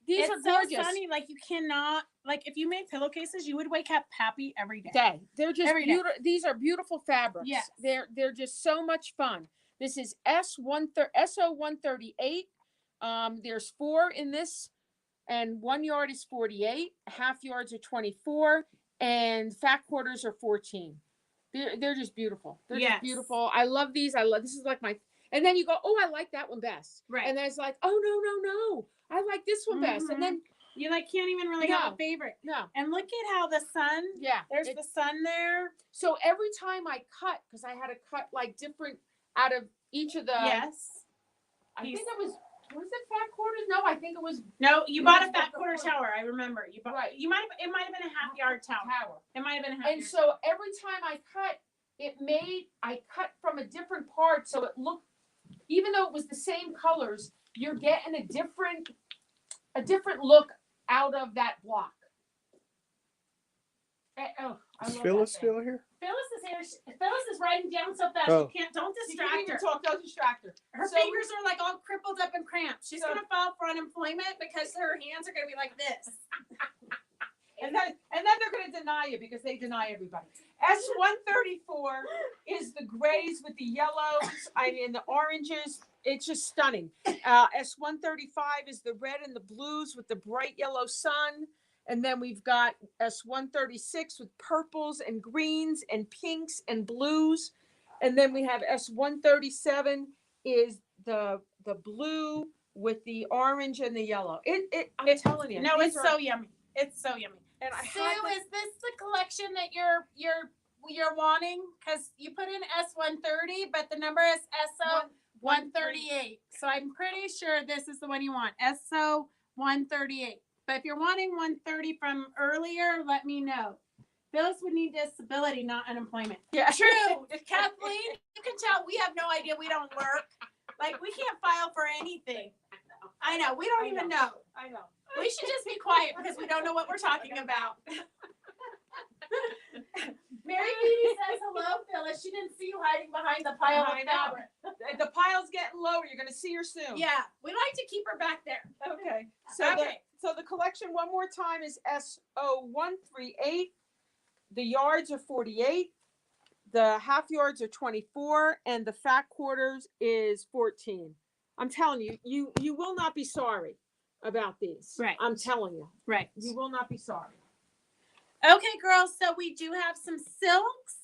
These are It's so gorgeous. sunny. Like you cannot. Like if you made pillowcases, you would wake up happy every day. They're just Every day. beautiful. These are beautiful fabrics. Yes. They're just so much fun. This is SO138. There's 4 in this, and 1 yard is 48. Half yards are 24, and fat quarters are 14. They're just beautiful. They're Yes. just beautiful. I love these. This is like my. And then you go, oh, I like that one best. Right. And then it's like, oh no, I like this one best. And then You like can't even really have a favorite. no, And look at how the sun. yeah, There's the sun there. So every time I cut, because I had to cut like different out of each of the. Yes. I think it was it fat quarters? No, I think it was No, you bought a fat quarter tower. I remember. You bought. Right. It might have been a half yard tower. It might have been a half. And yard. so every time I cut, I cut from a different part, so it looked, even though it was the same colors, you're getting a different look out of that block. I Is love Phyllis that thing. still here? Phyllis is here. Phyllis is writing down so fast. Oh. You can't. Don't She distract can't even her. talk, don't distract her. Her So- fingers are like all crippled up and cramped. She's So- gonna file for unemployment because her hands are gonna be like this. And then they're going to deny you because they deny everybody. S134 is the grays with the yellows, the oranges. It's just stunning. S135 is the red and the blues with the bright yellow sun. And then we've got S136 with purples and greens and pinks and blues. And then we have S137 is the blue with the orange and the yellow. I'm telling you. No, these it's are- so yummy. It's so yummy. And I Sue, had this- is this the collection that you're wanting? Because you put in S130, but the number is SO138. So I'm pretty sure this is the one you want, SO138. But if you're wanting 130 from earlier, let me know. Phyllis would need disability, not unemployment. Yeah. True. Kathleen, you can tell we have no idea. We don't work. Like, we can't file for anything. I know. We don't even know. I know. We should just be quiet because we don't know what we're talking about. Mary Beauty says hello, Phyllis. She didn't see you hiding behind the pile I of know. fabric. The pile's getting lower. You're going to see her soon. Yeah, we like to keep her back there. Okay. So Okay. the collection one more time is SO138. The yards are 48. The half yards are 24, and the fat quarters is 14. I'm telling you, you will not be sorry about these. Right. I'm telling you, Right. you will not be sorry. Okay, girls. So we do have some silks.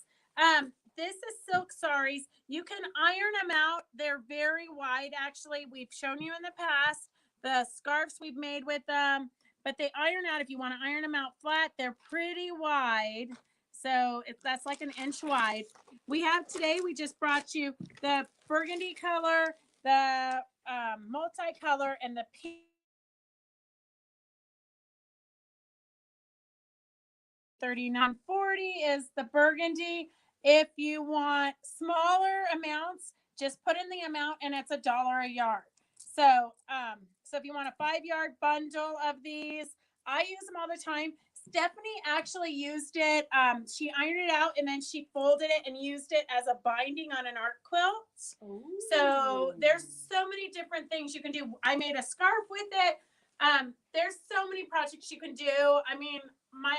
This is silk saris. You can iron them out. They're very wide, actually. We've shown you in the past the scarves we've made with them, but they iron out. If you want to iron them out flat, they're pretty wide. So if that's like an inch wide. We have today, we just brought you the burgundy color, the multicolor, and the pink. 39.40 is the burgundy. If you want smaller amounts, just put in the amount and it's $1 a yard. So, so if you want a 5-yard bundle of these, I use them all the time. Stephanie actually used it. She ironed it out and then she folded it and used it as a binding on an art quilt. Ooh. So there's so many different things you can do. I made a scarf with it. There's so many projects you can do. I mean, my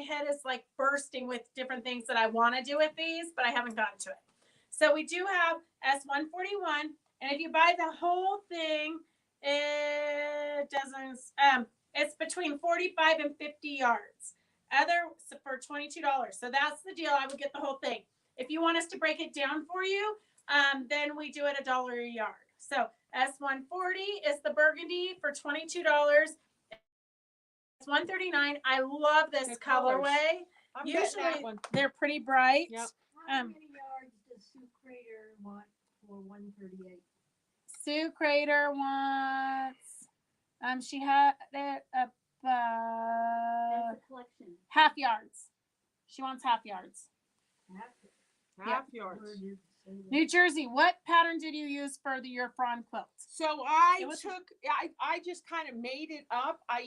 head is like bursting with different things that I want to do with these, but I haven't gotten to it. So we do have S141, and if you buy the whole thing, it doesn't, it's between 45 and 50 yards. For $22. So that's the deal. I would get the whole thing. If you want us to break it down for you, then we do it $1 a yard. So S140 is the burgundy for $22. It's $139. I love this colorway. Usually they're pretty bright. Yep. How many yards does Sue Crater want for 138? Sue Crater wants, she had it That's a collection. half yards. She wants half yards. Half yards. New Jersey, what pattern did you use for your Frond quilt? So I just kind of made it up. I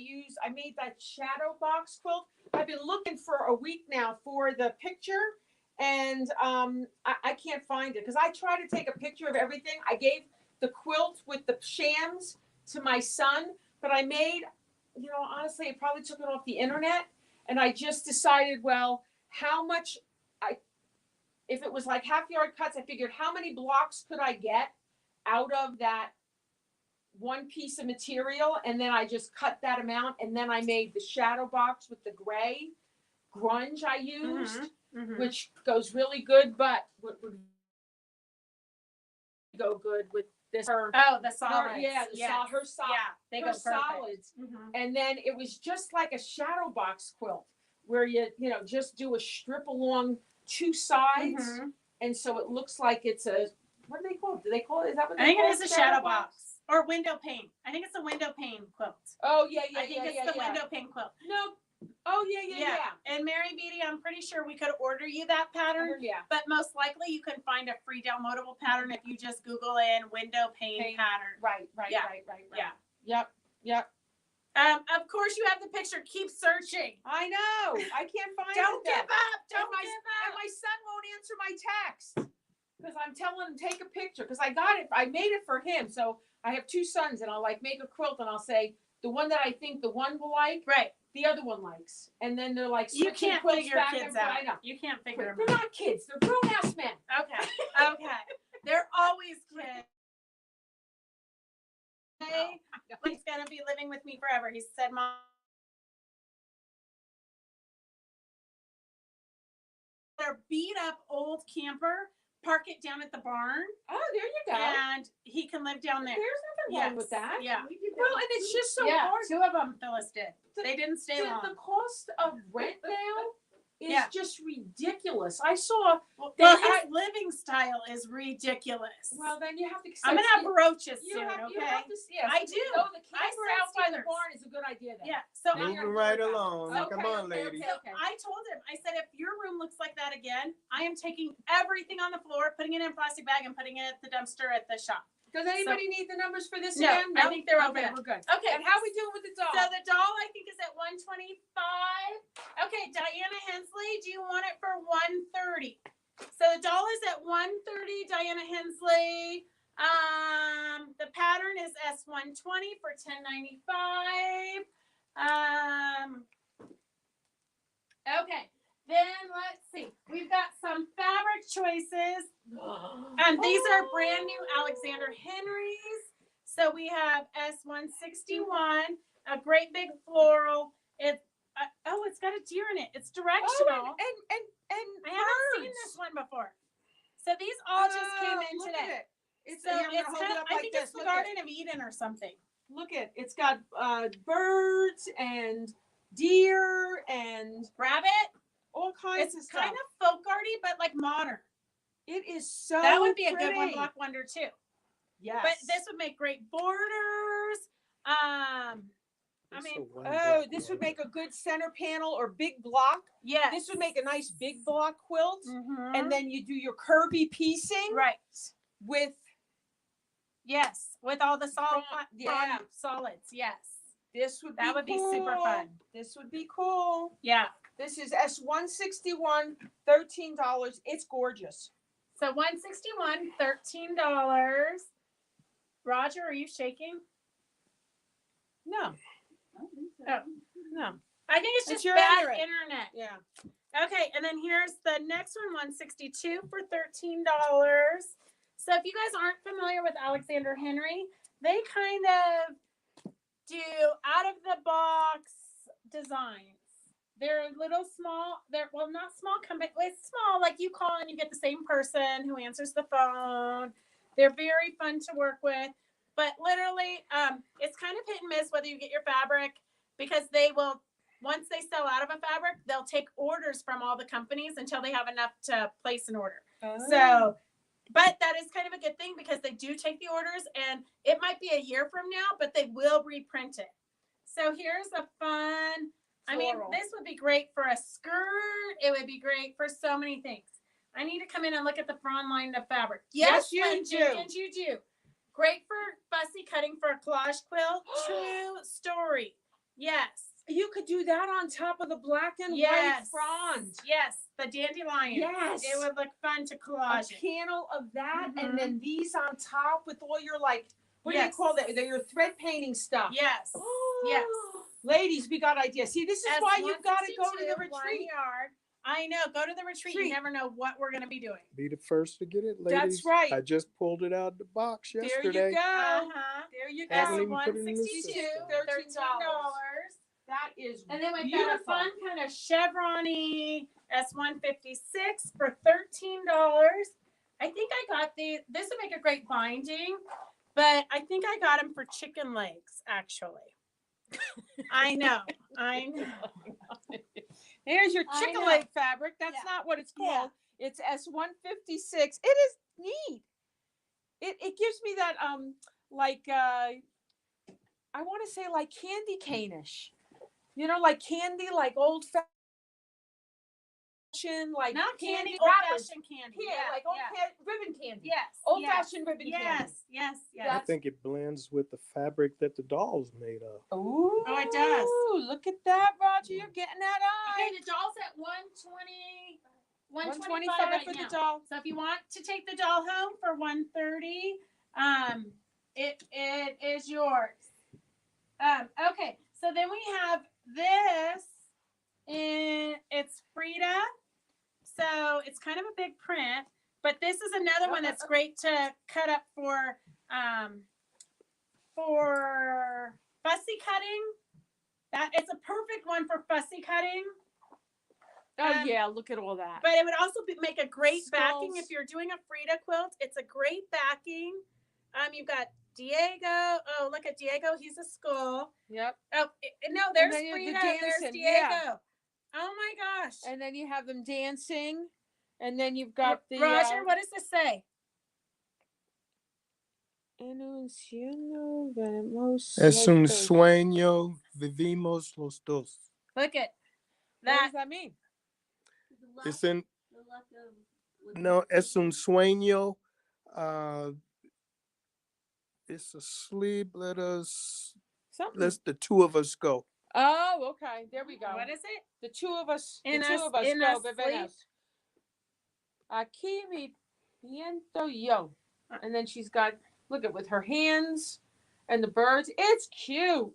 made that shadow box quilt. I've been looking for a week now for the picture, and I can't find it because I try to take a picture of everything. I gave the quilt with the shams to my son, but I made, honestly, I probably took it off the internet, and I just decided, well, how much if it was like half-yard cuts, I figured how many blocks could I get out of that one piece of material, and then I just cut that amount, and then I made the shadow box with the gray grunge I used, which goes really good, but would go good with this. The solids. Her solids. Yeah, they go solids. And then it was just like a shadow box quilt where you just do a strip along 2 sides, and so it looks like it's a, what do they call it? Do they call it? Is that what they I think call it is a shadow box or window pane. I think it's a window pane quilt. Oh yeah, I think it's the window pane quilt. No. Oh yeah. And Mary Beatty, I'm pretty sure we could order you that pattern. Yeah. But most likely you can find a free downloadable pattern if you just Google in window pane pattern. Right. Yeah. Yep. Of course you have the picture. Keep searching. I know. I can't find Don't it. give up. Don't give up. And my son won't answer my text because I'm telling him take a picture because I got it. I made it for him. So I have 2 sons, and I'll make a quilt, and I'll say the one that I think the one will like, right, the other one likes, and then they're like, you can't figure kids out. I know. You can't figure them They're out. not kids. They're grown-ass men. Okay. They're always kids. He's gonna be living with me forever. He said, "Mom, their beat up old camper, park it down at the barn, Oh, there you go. and he can live down there." There's nothing wrong with that. Yeah. Well, and it's just so Yeah. hard. 2 of them Phyllis did. They didn't stay The long. cost of rent now is Yeah. just ridiculous. I saw. Well, Well, his living style is ridiculous. Well, then you have to. I'm gonna have brooches You soon. have, okay. you have to. Yeah, I so do. No, the I camper said out by the Steelers. barn is a good idea. Then. Yeah. So Now you're Moving gonna right figure it out. along. Okay, Come on, ladies. So I told him, I said, if your room looks like that again, I am taking everything on the floor, putting it in a plastic bag, and putting it at the dumpster at the shop. Does anybody need the numbers for this No, again? I think they're over okay. there. We're good. Okay. And how we doing with the doll? So the doll, I think, is at 125. Okay, Diana Hensley, do you want it for 130? So the doll is at 130, Diana Hensley. The pattern is S120 for 1095. Okay. Then let's see. We've got some fabric choices. And these are brand new Alexander Henrys. So we have S161, a great big floral. It's Oh, it's got a deer in it. It's Oh, directional. and I haven't seen this one before. So these all just came in look today. At it. It's, So here, I'm gonna it's hold kind it of, up I like think this. it's the Look at Garden of Eden or something. Look at it's got birds and deer and Rabbit. all kinds of It's stuff. kind of folk arty, but like modern. It is so That would be a good one, pretty. Block Wonder too. Yes. But this would make great borders. I mean, Oh, this would make a good center panel or big block. yes. This would make a nice big block quilt. Mhm. And then you do your curvy piecing right. with Yes, with all the yeah. solids. Yes, this would that be would be cool. super fun. This would be cool. Yeah. This is S161, $13. It's gorgeous. So $161, $13. Roger, are you shaking? No, I don't think so. Oh. no. I think it's It's just your bad internet. internet. Yeah. Okay, and then here's the next one, 162 for $13. So if you guys aren't familiar with Alexander Henry, they kind of do out of the box designs. They're little small, well not small company, it's small, like you call and you get the same person who answers the phone. They're very fun to work with. But literally, it's kind of hit and miss whether you get your fabric, because they will, once they sell out of a fabric, they'll take orders from all the companies until they have enough to place an order. So, but that is kind of a good thing because they do take the orders, and it might be a year from now, but they will reprint it. So here's a fun, I mean, Floral. this would be great for a skirt. It would be great for so many things. I need to come in and look at the Frond line of fabric. Yes, you Lynn do. Jenkins, you do. Great for fussy cutting for a collage quilt. True story. Yes. You could do that on top of the black and Yes. white frond. Yes. The dandelion. Yes. It would look fun to A collage it. panel of that, Mhm. and then these on top with all your what do you Yes. call that? They're your thread painting stuff. Yes. Yes. Ladies, we got ideas. See, this is As why you've got to go to the 162, line retreat. yard. I know. Go to the retreat. You Retreat. never know what we're going to be doing. Be the first to get it, ladies. That's right. I just pulled it out of the box There yesterday. you go. Uh-huh. There you Haven't That's go. even put it in the 162, system. $13. That is And then we've beautiful. got a fun kind of chevron-y S156 for $13. I think I got this would make a great binding, but I think I got them for chicken legs, actually. I know. Here's your I chicken know. leg fabric. That's Yeah. not what it's Yeah. called. It's S156. It is neat. It gives me that I want to say like candy cane-ish. You know, like candy, like old fashioned, like Not candy, wrappers. old-fashioned candy. Yeah, like old ribbon candy. Yes. Old yes, fashioned ribbon candy. Yes, yes, yes. I think it blends with the fabric that the doll's made of. Ooh, Oh, it does. Look at that, Roger. You're getting that eye. Okay, the doll's at 120, 125 right for now. the doll. So if you want to take the doll home for 130, it is yours. Okay, so then we have this, and it's Frida. So it's kind of a big print, but this is another one that's great to cut up for fussy cutting. That it's a perfect one for fussy cutting. Oh yeah, look at all that. But it would also make a great backing Skulls. if you're doing a Frida quilt. It's a great backing. You've got Diego. Oh, look at Diego. He's a skull. Yep. Oh, no, there's then you have the Frida. There's dancing, Diego. yeah. Oh my gosh. And then you have them dancing, and then you've got the Roger, what does this say? Es un sueño, vivimos los dos. Look at What that. does that mean? The luck, It's in, the luck of no, es un sueño. It's a sleep. Something. The two of us go. Oh, okay. There we go. What is it? The two of us. In the two us- of us in go. us Bebenos. Aquí mi viento yo. And then she's got, look at, with her hands and the birds. It's cute.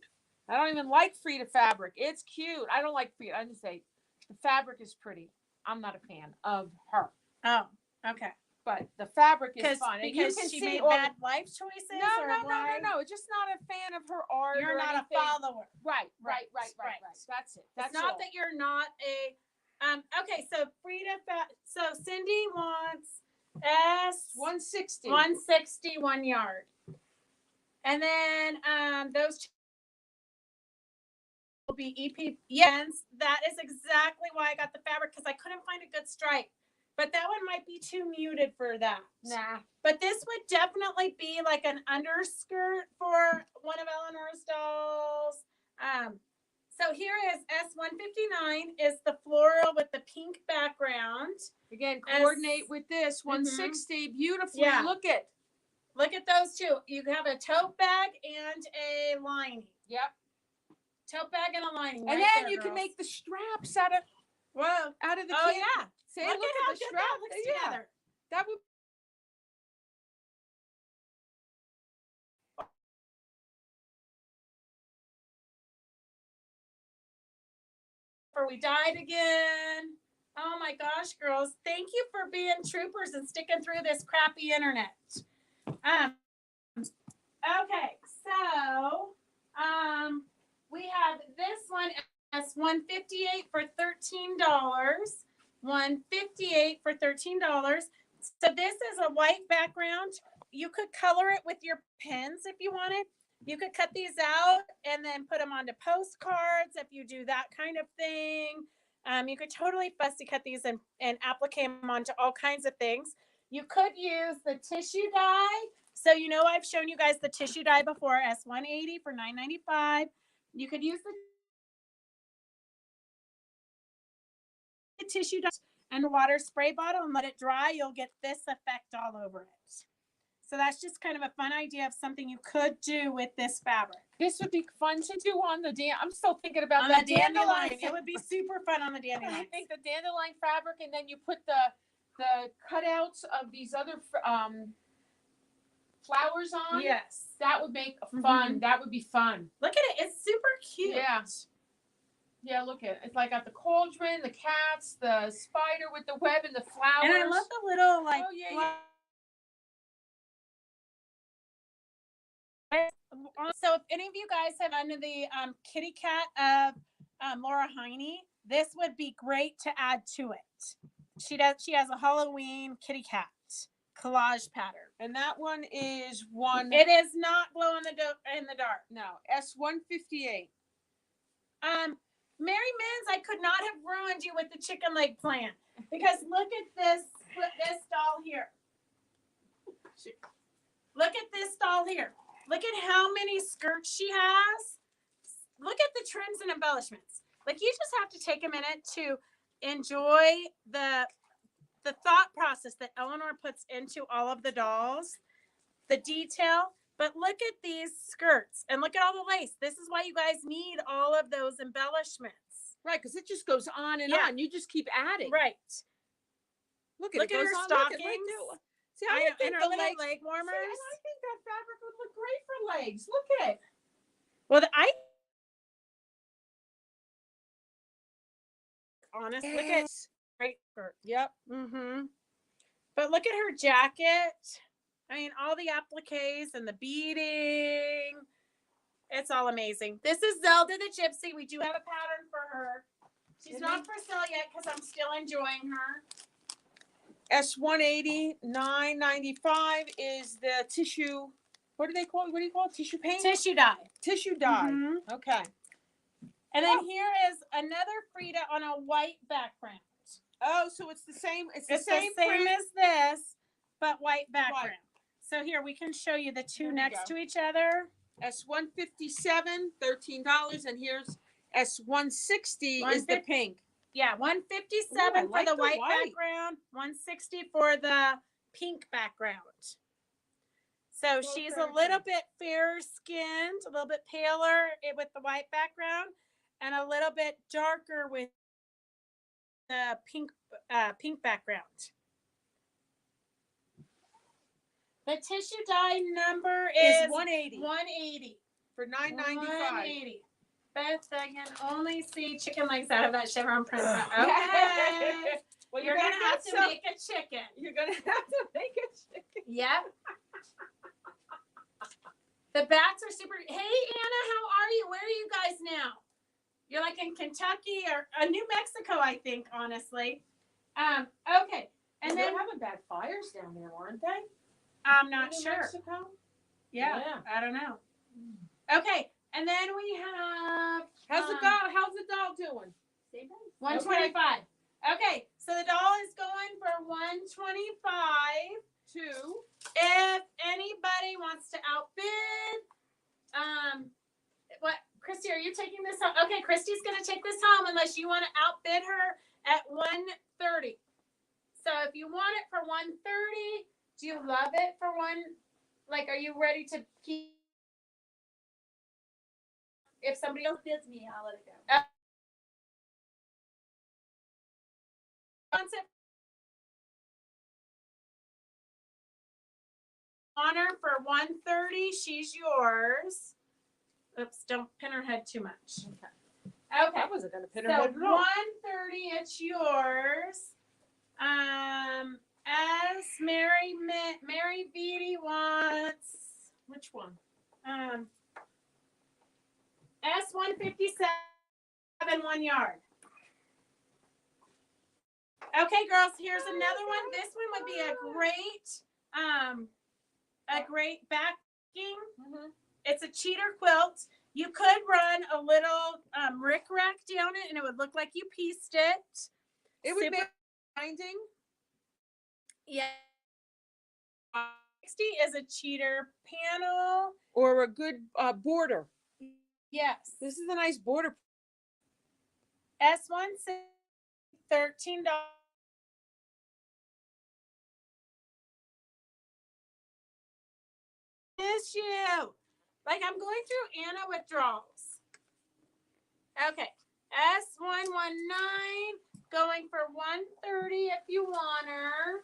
I don't even like Frida fabric. It's cute. I don't like Frida. I just say the fabric is pretty. I'm not a fan of her. Oh, okay. but the fabric is because fun. And you because can she see made all the- bad life choices. No, or no, no, no, why? no. Just not a fan of her art. You're or not anything. a follower. Right. Right. That's it. That's It's not all. that you're not a. Okay, so so Cindy wants S 160. 160 1 yard, and then those will be EP. Yes, that is exactly why I got the fabric because I couldn't find a good stripe. But that one might be too muted for that. Nah. But this would definitely be like an underskirt for one of Eleanor's dolls. So here is S159 is the floral with the pink background. Again, coordinate with this 160 beautifully. Yeah. Look at those two. You have a tote bag and a lining. Yep. Tote bag and a lining. And right then there, you can girls. make the straps out of Whoa. the Oh kit. yeah. See, Look at how the good strap. that looks Yeah. together. That would. Or we died again. Oh my gosh, girls. Thank you for being troopers and sticking through this crappy internet. Okay, so we have this one as $158 for $13. $158 for $13. So this is a white background. You could color it with your pens if you wanted. You could cut these out and then put them onto postcards if you do that kind of thing. You could totally fussy cut these and applique them onto all kinds of things. You could use the tissue dye. So you know I've shown you guys the tissue dye before, S180 for $9.95. You could use the tissue dye and a water spray bottle and let it dry. You'll get this effect all over it. So that's just kind of a fun idea of something you could do with this fabric. This would be fun to do on the I'm still thinking about On that the dandelion. dandelion. It would be super fun on the dandelion. I think the dandelion fabric, and then you put the cutouts of these other flowers on. Yes. That would make fun. That would be fun. Look at it. It's super cute. Yeah. Yeah, look at it. It's like got the cauldron, the cats, the spider with the web, and the flowers. And I love the little like. Oh, yeah. So if any of you guys have under the kitty cat of Laura Heine, this would be great to add to it. She has a Halloween kitty cat collage pattern. And that one is one. It is not glow in the dark. No, S158. Mary Mins, I could not have ruined you with the chicken leg plan because look at this doll here. Look at this doll here. Look at how many skirts she has. Look at the trims and embellishments. Like you just have to take a minute to enjoy the thought process that Eleanor puts into all of the dolls, the detail. But look at these skirts and look at all the lace. This is why you guys need all of those embellishments. Right, because it just goes on and on. You just keep adding. Right. Look at Look it. at Goes her on. stockings. Look at, see, I I know, would think and her the little legs. leg warmers. See, and I think that fabric would look great for legs. Look at it. Well, honest, look at great skirt. Yep. But look at her jacket. I mean, all the appliques and the beading. It's all amazing. This is Zelda the Gypsy. We do have a pattern for her. She's not for sale yet because I'm still enjoying her. S180, $9.95 is the tissue. What do they call it? What do you call it? Tissue paint? Tissue dye. Tissue dye. Okay. And then here is another Frida on a white background. Oh, so it's the same. It's the It's same the same print. as this, but white background. So here we can show you the two There we next go. to each other. S157, $13, and here's S160 is the 150. pink. Yeah, 157 Ooh, for I like the the white white. background, 160 for the pink background. So Both she's very a little pretty. bit fairer skinned, a little bit paler with the white background, and a little bit darker with the pink background. The tissue dye number is 180 180 for $9.95. 180. Beth, I can only see chicken legs out of that chevron print. Okay. Well, You're gonna have to make a chicken. You're gonna have to make a chicken. Yep. The bats are super. Hey, Anna, how are you? Where are you guys now? You're like in Kentucky or New Mexico, I think, honestly. Okay. And they're then having bad fires down there, aren't they? I'm not New sure. Mexico? Yeah, Yeah. I don't know. Okay, and then we have How's the doll doing? 125. Okay, so the doll is going for 125. If anybody wants to outbid, what, Christy, are you taking this home? Okay, Christy's gonna take this home unless you want to outbid her at 130. So if you want it for 130, do you love it for like, are you ready to keep? If somebody else Bids me, I'll let it go. wants it, honor for 130, she's yours. Oops, don't pin her head too much. Okay. I wasn't gonna pin her So head at all. 130, it's yours. As Mary Beatty wants, which one? S157, 1 yard. Okay, girls, here's another one. This one would be a great backing. Mm-hmm. It's a cheater quilt. You could run a little rickrack down it and it would look like you pieced it. It would make binding. Yeah. 60 is a cheater panel. Or a good border. Yes. This is a nice border. S1 $13. Miss you. Like I'm going through Anna withdrawals. Okay. S119 going for 130 if you want her.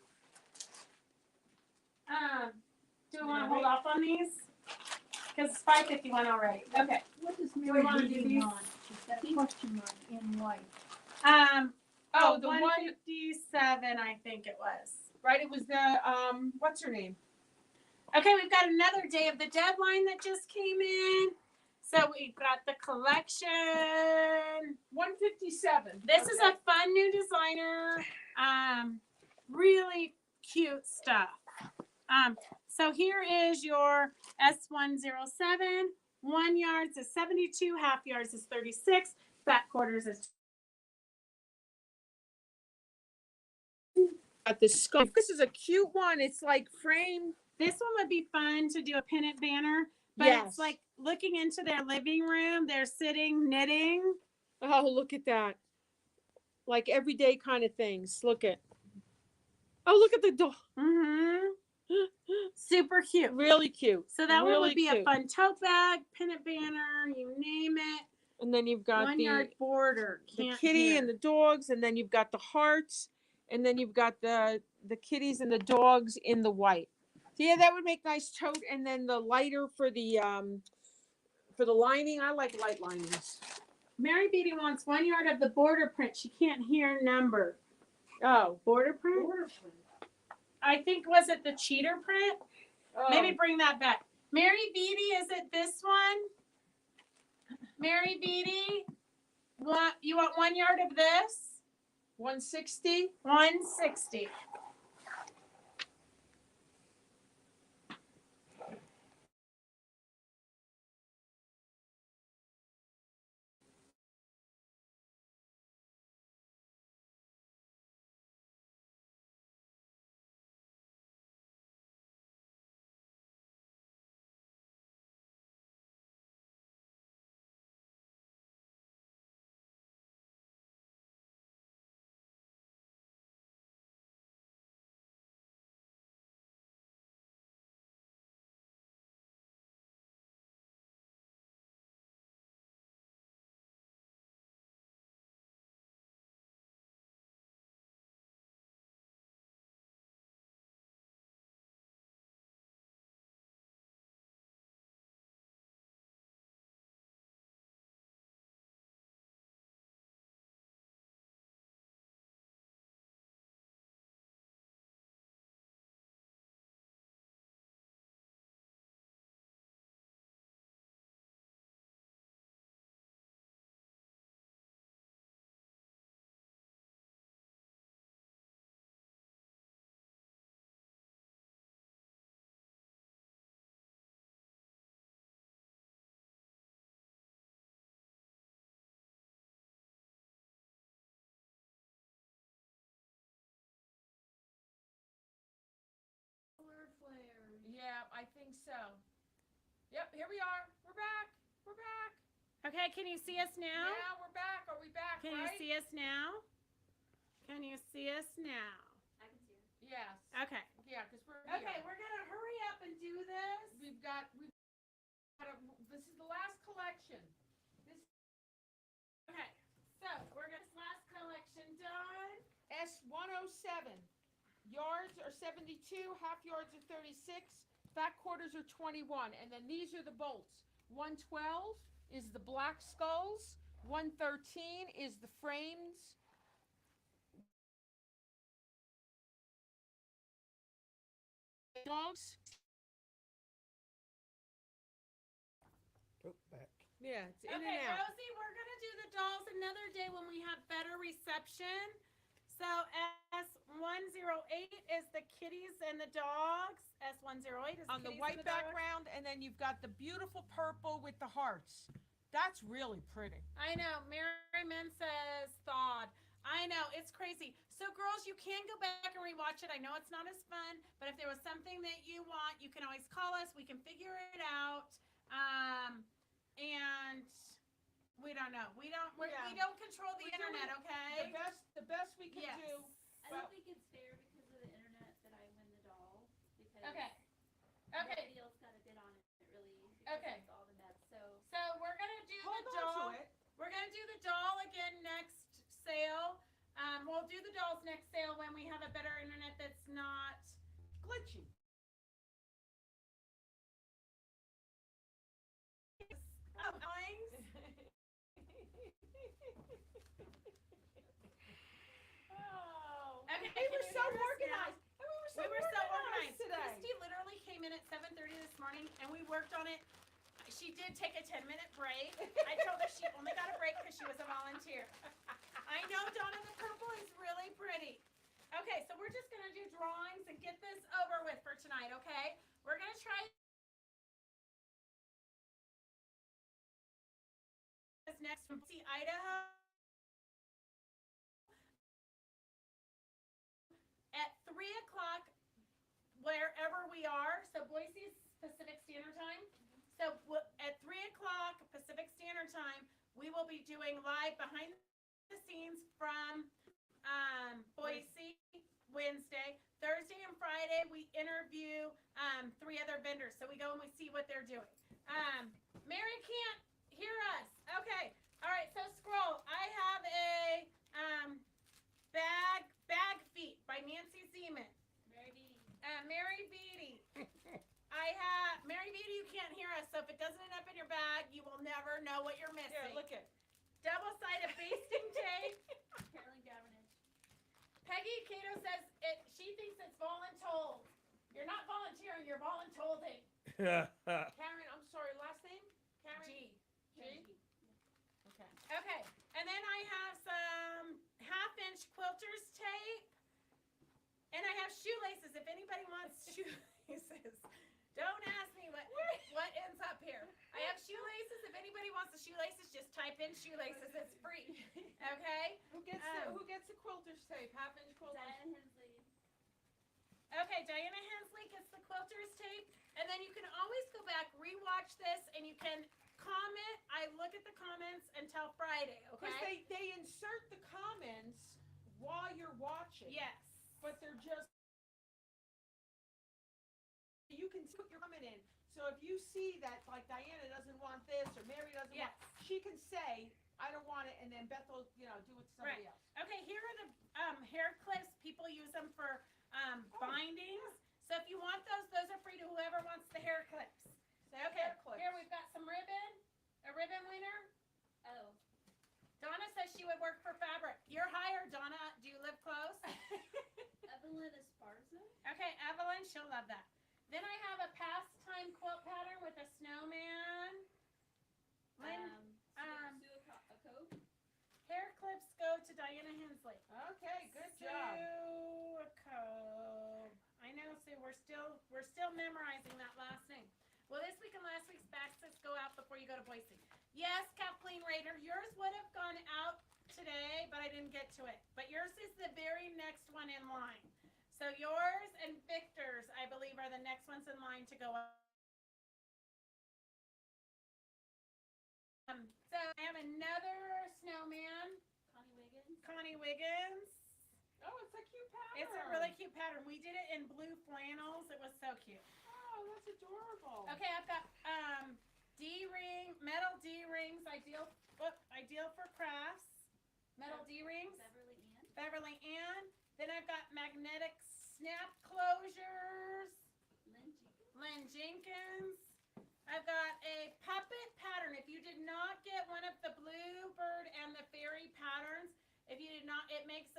Do we want to hold off on these? Because it's 551 already. Okay. What does we Mary wanna do Beatty these? want? Is that question mark in white? Oh, the 157, I think it was. Right, it was the what's her name? Okay, we've got another day of the deadline that just came in. So we've got the collection. 157. This is a fun new designer. Really cute stuff. So here is your S107. 1 yards is 72, half yards is 36, back quarters is. Got the scarf. This is a cute one. It's like framed. This one would be fun to do a pennant banner, but Yes. it's like looking into their living room. They're sitting knitting. Oh, look at that. Like everyday kind of things. Look at. Oh, look at the doll. Mm-hmm. Super cute. Really cute. So that one Really would be cute. a fun tote bag, pennant banner, you name it. And then you've got 1 the yard border. the kitty and the dogs, and then you've got the hearts, and then you've got the kitties and the dogs in the white. So yeah, that would make nice tote, and then the lighter for the lining. I like light linings. Mary Beatty wants 1 yard of the border print. She can't hear number. Oh, Border print? I think, was it the cheater print? oh. Maybe bring that back. Mary Beatty, is it this one? Mary Beatty, you want 1 yard of this? 160. 160. Yeah, I think so. Yep, here we are. We're back. We're back. Okay, can you see us now? Yeah, we're back. Are we back, Can right? you see us now? Can you see us now? I can see her. Yes. Okay. Yeah, because we're Okay, here. we're gonna hurry up and do this. We've got this is the last collection. Okay, so we're gonna this last collection done. S107. Yards are 72, half yards are 36, back quarters are 21, and then these are the bolts. 112 is the black skulls, 113 is the frames. Dogs. Oh, back. Yeah, it's in Okay, and out. Rosie, we're gonna do the dolls another day when we have better reception. So S108 is the kitties and the dogs. S108 is On the kitties white and the dogs. background, and then you've got the beautiful purple with the hearts. That's really pretty. I know. Mary Min says thawed. I know. It's crazy. So, girls, you can go back and rewatch it. I know it's not as fun, but if there was something that you want, you can always call us. We can figure it out. And we don't know. We don't control the We're doing internet, okay? The best we can Yes. do. I don't think it's fair because of the internet that I win the doll because Okay. Okay. nobody else got a bid on it really because Okay. of all the mess. So So we're gonna do Hold the on doll. to it. We're gonna do the doll again next sale. We'll do the dolls next sale when we have a better internet that's not Glitchy. Oh. Okay, We were so organized. And we were so organized today. Christy literally came in at 7:30 this morning and we worked on it. She did take a 10-minute break. I told her she only got a break because she was a volunteer. I know, Donna, the purple is really pretty. Okay, so we're just gonna do drawings and get this over with for tonight, okay? We're gonna try this next one. See Idaho at 3 o'clock wherever we are. So Boise is Pacific Standard Time. So at 3 o'clock Pacific Standard Time, we will be doing live behind the scenes from Boise Wednesday. Thursday and Friday, we interview 3 other vendors. So we go and we see what they're doing. Mary can't hear us. Okay. All right. So scroll. I have a bag feet by Nancy Zieman. Mary Beatty. I have Mary Beatty. You can't hear us, so if it doesn't end up in your bag, you will never know what you're missing. Here, look at. Double-sided basting tape. Carolyn Gavinage. Peggy Cato says she thinks it's voluntold. You're not volunteering, you're voluntolding. Karen, I'm sorry, last name? Karen? G. G? Okay. Okay. And then I have some half-inch quilters tape. And I have shoelaces. If anybody wants shoelaces, don't ask me what ends up here. I have shoelaces. If anybody wants the shoelaces, just type in shoelaces. It's free. Okay? Who gets the quilter's tape? Half-inch quilters? Diana Hensley. Okay, Diana Hensley gets the quilter's tape. And then you can always go back, rewatch this, and you can comment. I look at the comments until Friday, Because okay? they insert the comments while you're watching. Yes. But they're just, you can put your comment in. So if you see that, like Diana doesn't want this or Mary doesn't Yes. want, she can say, I don't want it, and then Beth will, do it to somebody else. Okay, here are the hair clips. People use them for bindings. So if you want those are free to whoever wants the hair clips. Say Okay, hair clips. here we've got some ribbon, a ribbon winner. Oh. Donna says she would work for fabric. You're hired, Donna. Do you live close? Evelyn Esparza. Okay, Evelyn, she'll love that. Then I have a pastime quilt pattern with a snowman. Lynn, Sue Acobe. hair clips go to Diana Hensley. Okay, good job. Sue Acobe. I know, Sue. We're still memorizing that last name. Well, this week and last week's baskets go out before you go to Boise. Yes, Kathleen Rader, yours would have gone out today, but I didn't get to it. But yours is the very next one in line. So yours and Victor's, I believe, are the next ones in line to go up. So I have another snowman, Connie Wiggins. Oh, it's a cute pattern. It's a really cute pattern. We did it in blue flannels. It was so cute. Oh, that's adorable. Okay, I've got D-ring, metal D-rings, ideal for crafts. Metal D-rings. Beverly Ann. Then I've got magnetic snap closures. Lynn Jenkins. I've got a puppet pattern. If you did not get one of the bluebird and the fairy patterns, if you did not, it makes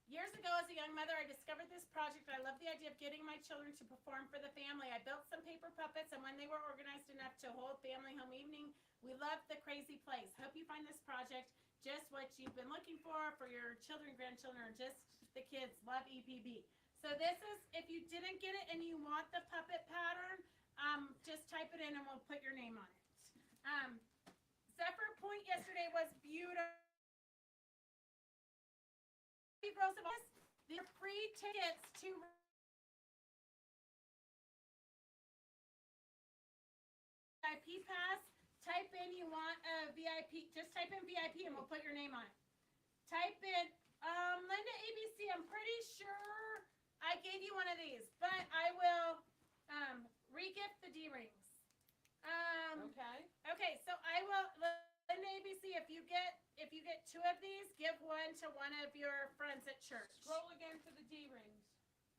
years ago as a young mother, I discovered this project. I love the idea of getting my children to perform for the family. I built some paper puppets, and when they were organized enough to hold family home evening, we loved the crazy place. Hope you find this project just what you've been looking for your children, grandchildren, or just the kids. Love EPB. So this is, if you didn't get it and you want the puppet pattern, just type it in and we'll put your name on it. Zephyr Point yesterday was beautiful. They're free tickets to VIP pass. Type in you want a VIP. Just type in VIP and we'll put your name on it. Type in Linda ABC. I'm pretty sure I gave you one of these, but I will re-gift the D-rings. Okay, so I will, Linda ABC, if you get 2 of these, give one to one of your friends at church. Scroll again for the D-rings.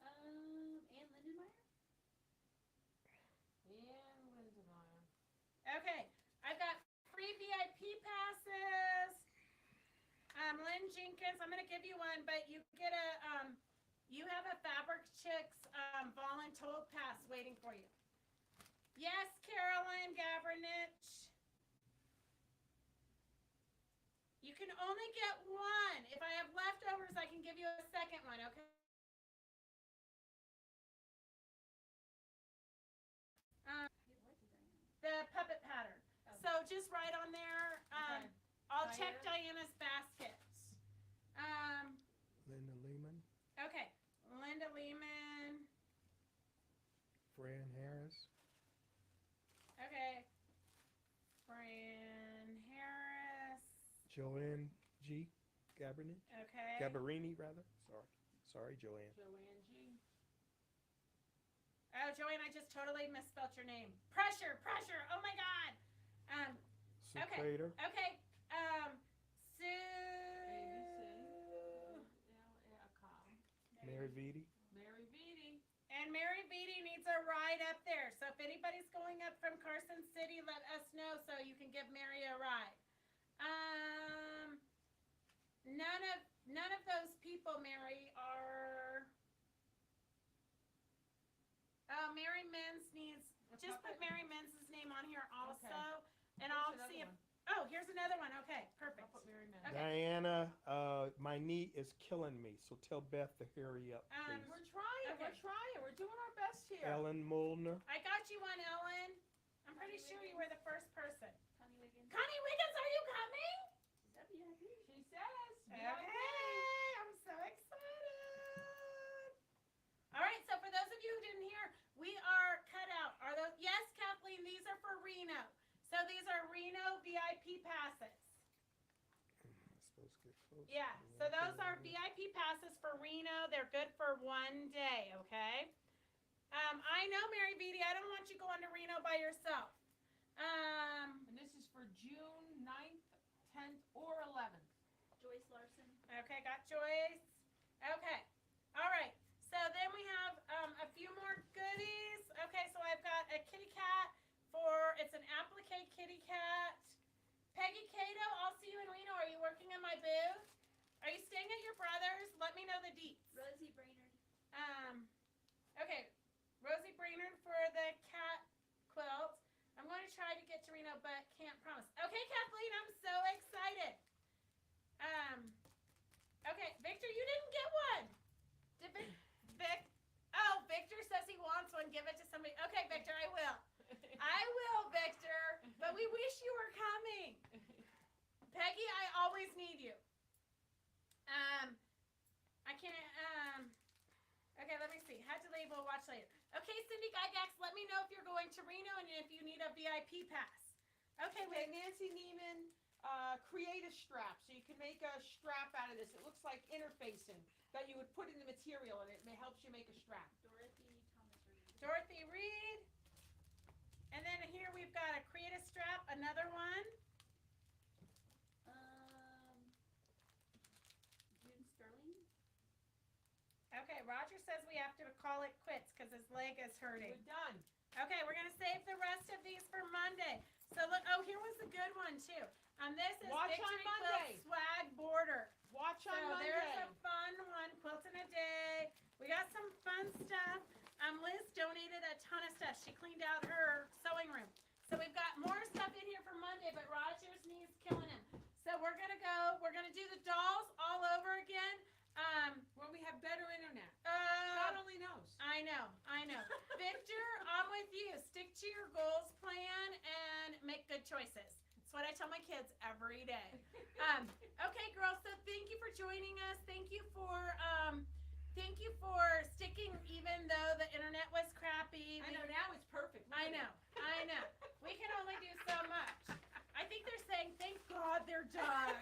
Ann Lindenmeyer? And Lindenmeyer. Okay, I've got free VIP passes. Lynn Jenkins, I'm gonna give you one, but you get you have a Fabric Chicks voluntold pass waiting for you. Yes, Carolyn Gavranich. You can only get one. If I have leftovers, I can give you a second one, okay? The puppet pattern. So just write on there, Okay. I'll check Diana's baskets. Linda Lehman, Okay, Linda Lehman. Fran Harris, Okay, Fran Harris. Joanne G. Gabarini, Okay. Gabarini rather. Sorry, Joanne. Joanne G. Oh, Joanne, I just totally misspelled your name. Pressure. Oh my God. Sue Okay. Crater, Okay. Sue. Mary Vitti. Mary Vitti. And Mary Vitti needs a ride up there. So if anybody's going up from Carson City, let us know so you can give Mary a ride. None of those people, Mary, are. Oh, Mary Menz needs. Just put Mary Menz's name on here also, Okay. and I'll see if. Oh, here's another one. Okay, perfect. I'll put Mary Menz. Okay. Diana, my knee is killing me, so tell Beth to hurry up, please. We're trying. Okay. We're doing our best here. Ellen Mullner, I got you one, Ellen. I'm pretty sure you were the first person. Connie Wiggins? Connie Wiggins, are you coming? Is that VIP? She says. Okay, I'm so excited. All right, so for those of you who didn't hear, we are cut out. Are those? Yes, Kathleen, these are for Reno. So these are Reno VIP passes. I'm supposed to get close. Yeah, so those are VIP passes for Reno. They're good for one day, okay? I know, Mary Vitti, I don't want you going to Reno by yourself. And this is for June 9th, 10th, or 11th. Joyce Larson? Okay, got Joyce. Okay, all right. So then we have a few more goodies. Okay, so I've got a kitty cat it's an Applique Kitty Cat. Peggy Cato, I'll see you in Reno. Are you working in my booth? Are you staying at your brother's? Let me know the deets. Rosie Brainerd? Okay, Rosie Brainerd for the cat quilt. I'm going to try to get to Reno, but can't promise. Okay, Kathleen, I'm so excited. Okay, Victor, you didn't get one. Did Oh, Victor says he wants one. Give it to somebody. Okay, Victor, I will. I will, Victor. But we wish you were coming. Peggy, I always need you. I can't. see. Had to leave. We'll watch later. Okay, Cindy Gygax, let me know if you're going to Reno and if you need a VIP pass. Okay, Okay, wait. Nancy Neiman, create a strap. So you can make a strap out of this. It looks like interfacing that you would put in the material, and it helps you make a strap. Dorothy Thomas Reed. Dorothy Reed. And then here we've got a create a strap, another one. June Sterling. Okay, Roger says we have to call it quits because his leg is hurting. We're done. Okay, we're gonna save the rest of these for Monday. So look, oh, here was a good one too. This is Watch on Victory Monday. Quilt Swag Border. Watch on So Monday. there's a fun one, Quilt in a Day. We got some fun stuff. Liz donated a ton of stuff. She cleaned out her sewing room. So we've got more stuff in here for Monday, but Roger's knee's killing him. So we're gonna do the dolls all over again. When we have better internet. God God only knows. I know. Victor, I'm with you. Stick to your goals plan and make good choices. That's what I tell my kids every day. Okay, girls, so thank you for joining us. Thank you for sticking even though the internet was crappy. I know, now it's perfect. I know. We can only do so much. I think they're saying, thank God they're done.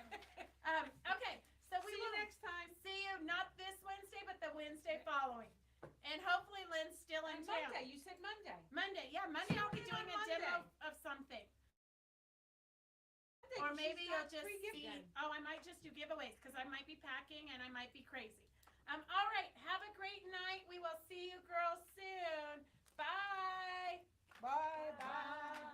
Okay, so we See will you next time. see you not this Wednesday, but the Wednesday following. And hopefully Lynn's still in And town. Monday, you said Monday. Monday, Monday I'll be Something on doing a demo Monday. of something. Monday, Or she's maybe got you'll just free gift see. then. Oh, I might just do giveaways because I might be packing and I might be crazy. All right, have a great night. We will see you girls soon. Bye. Bye.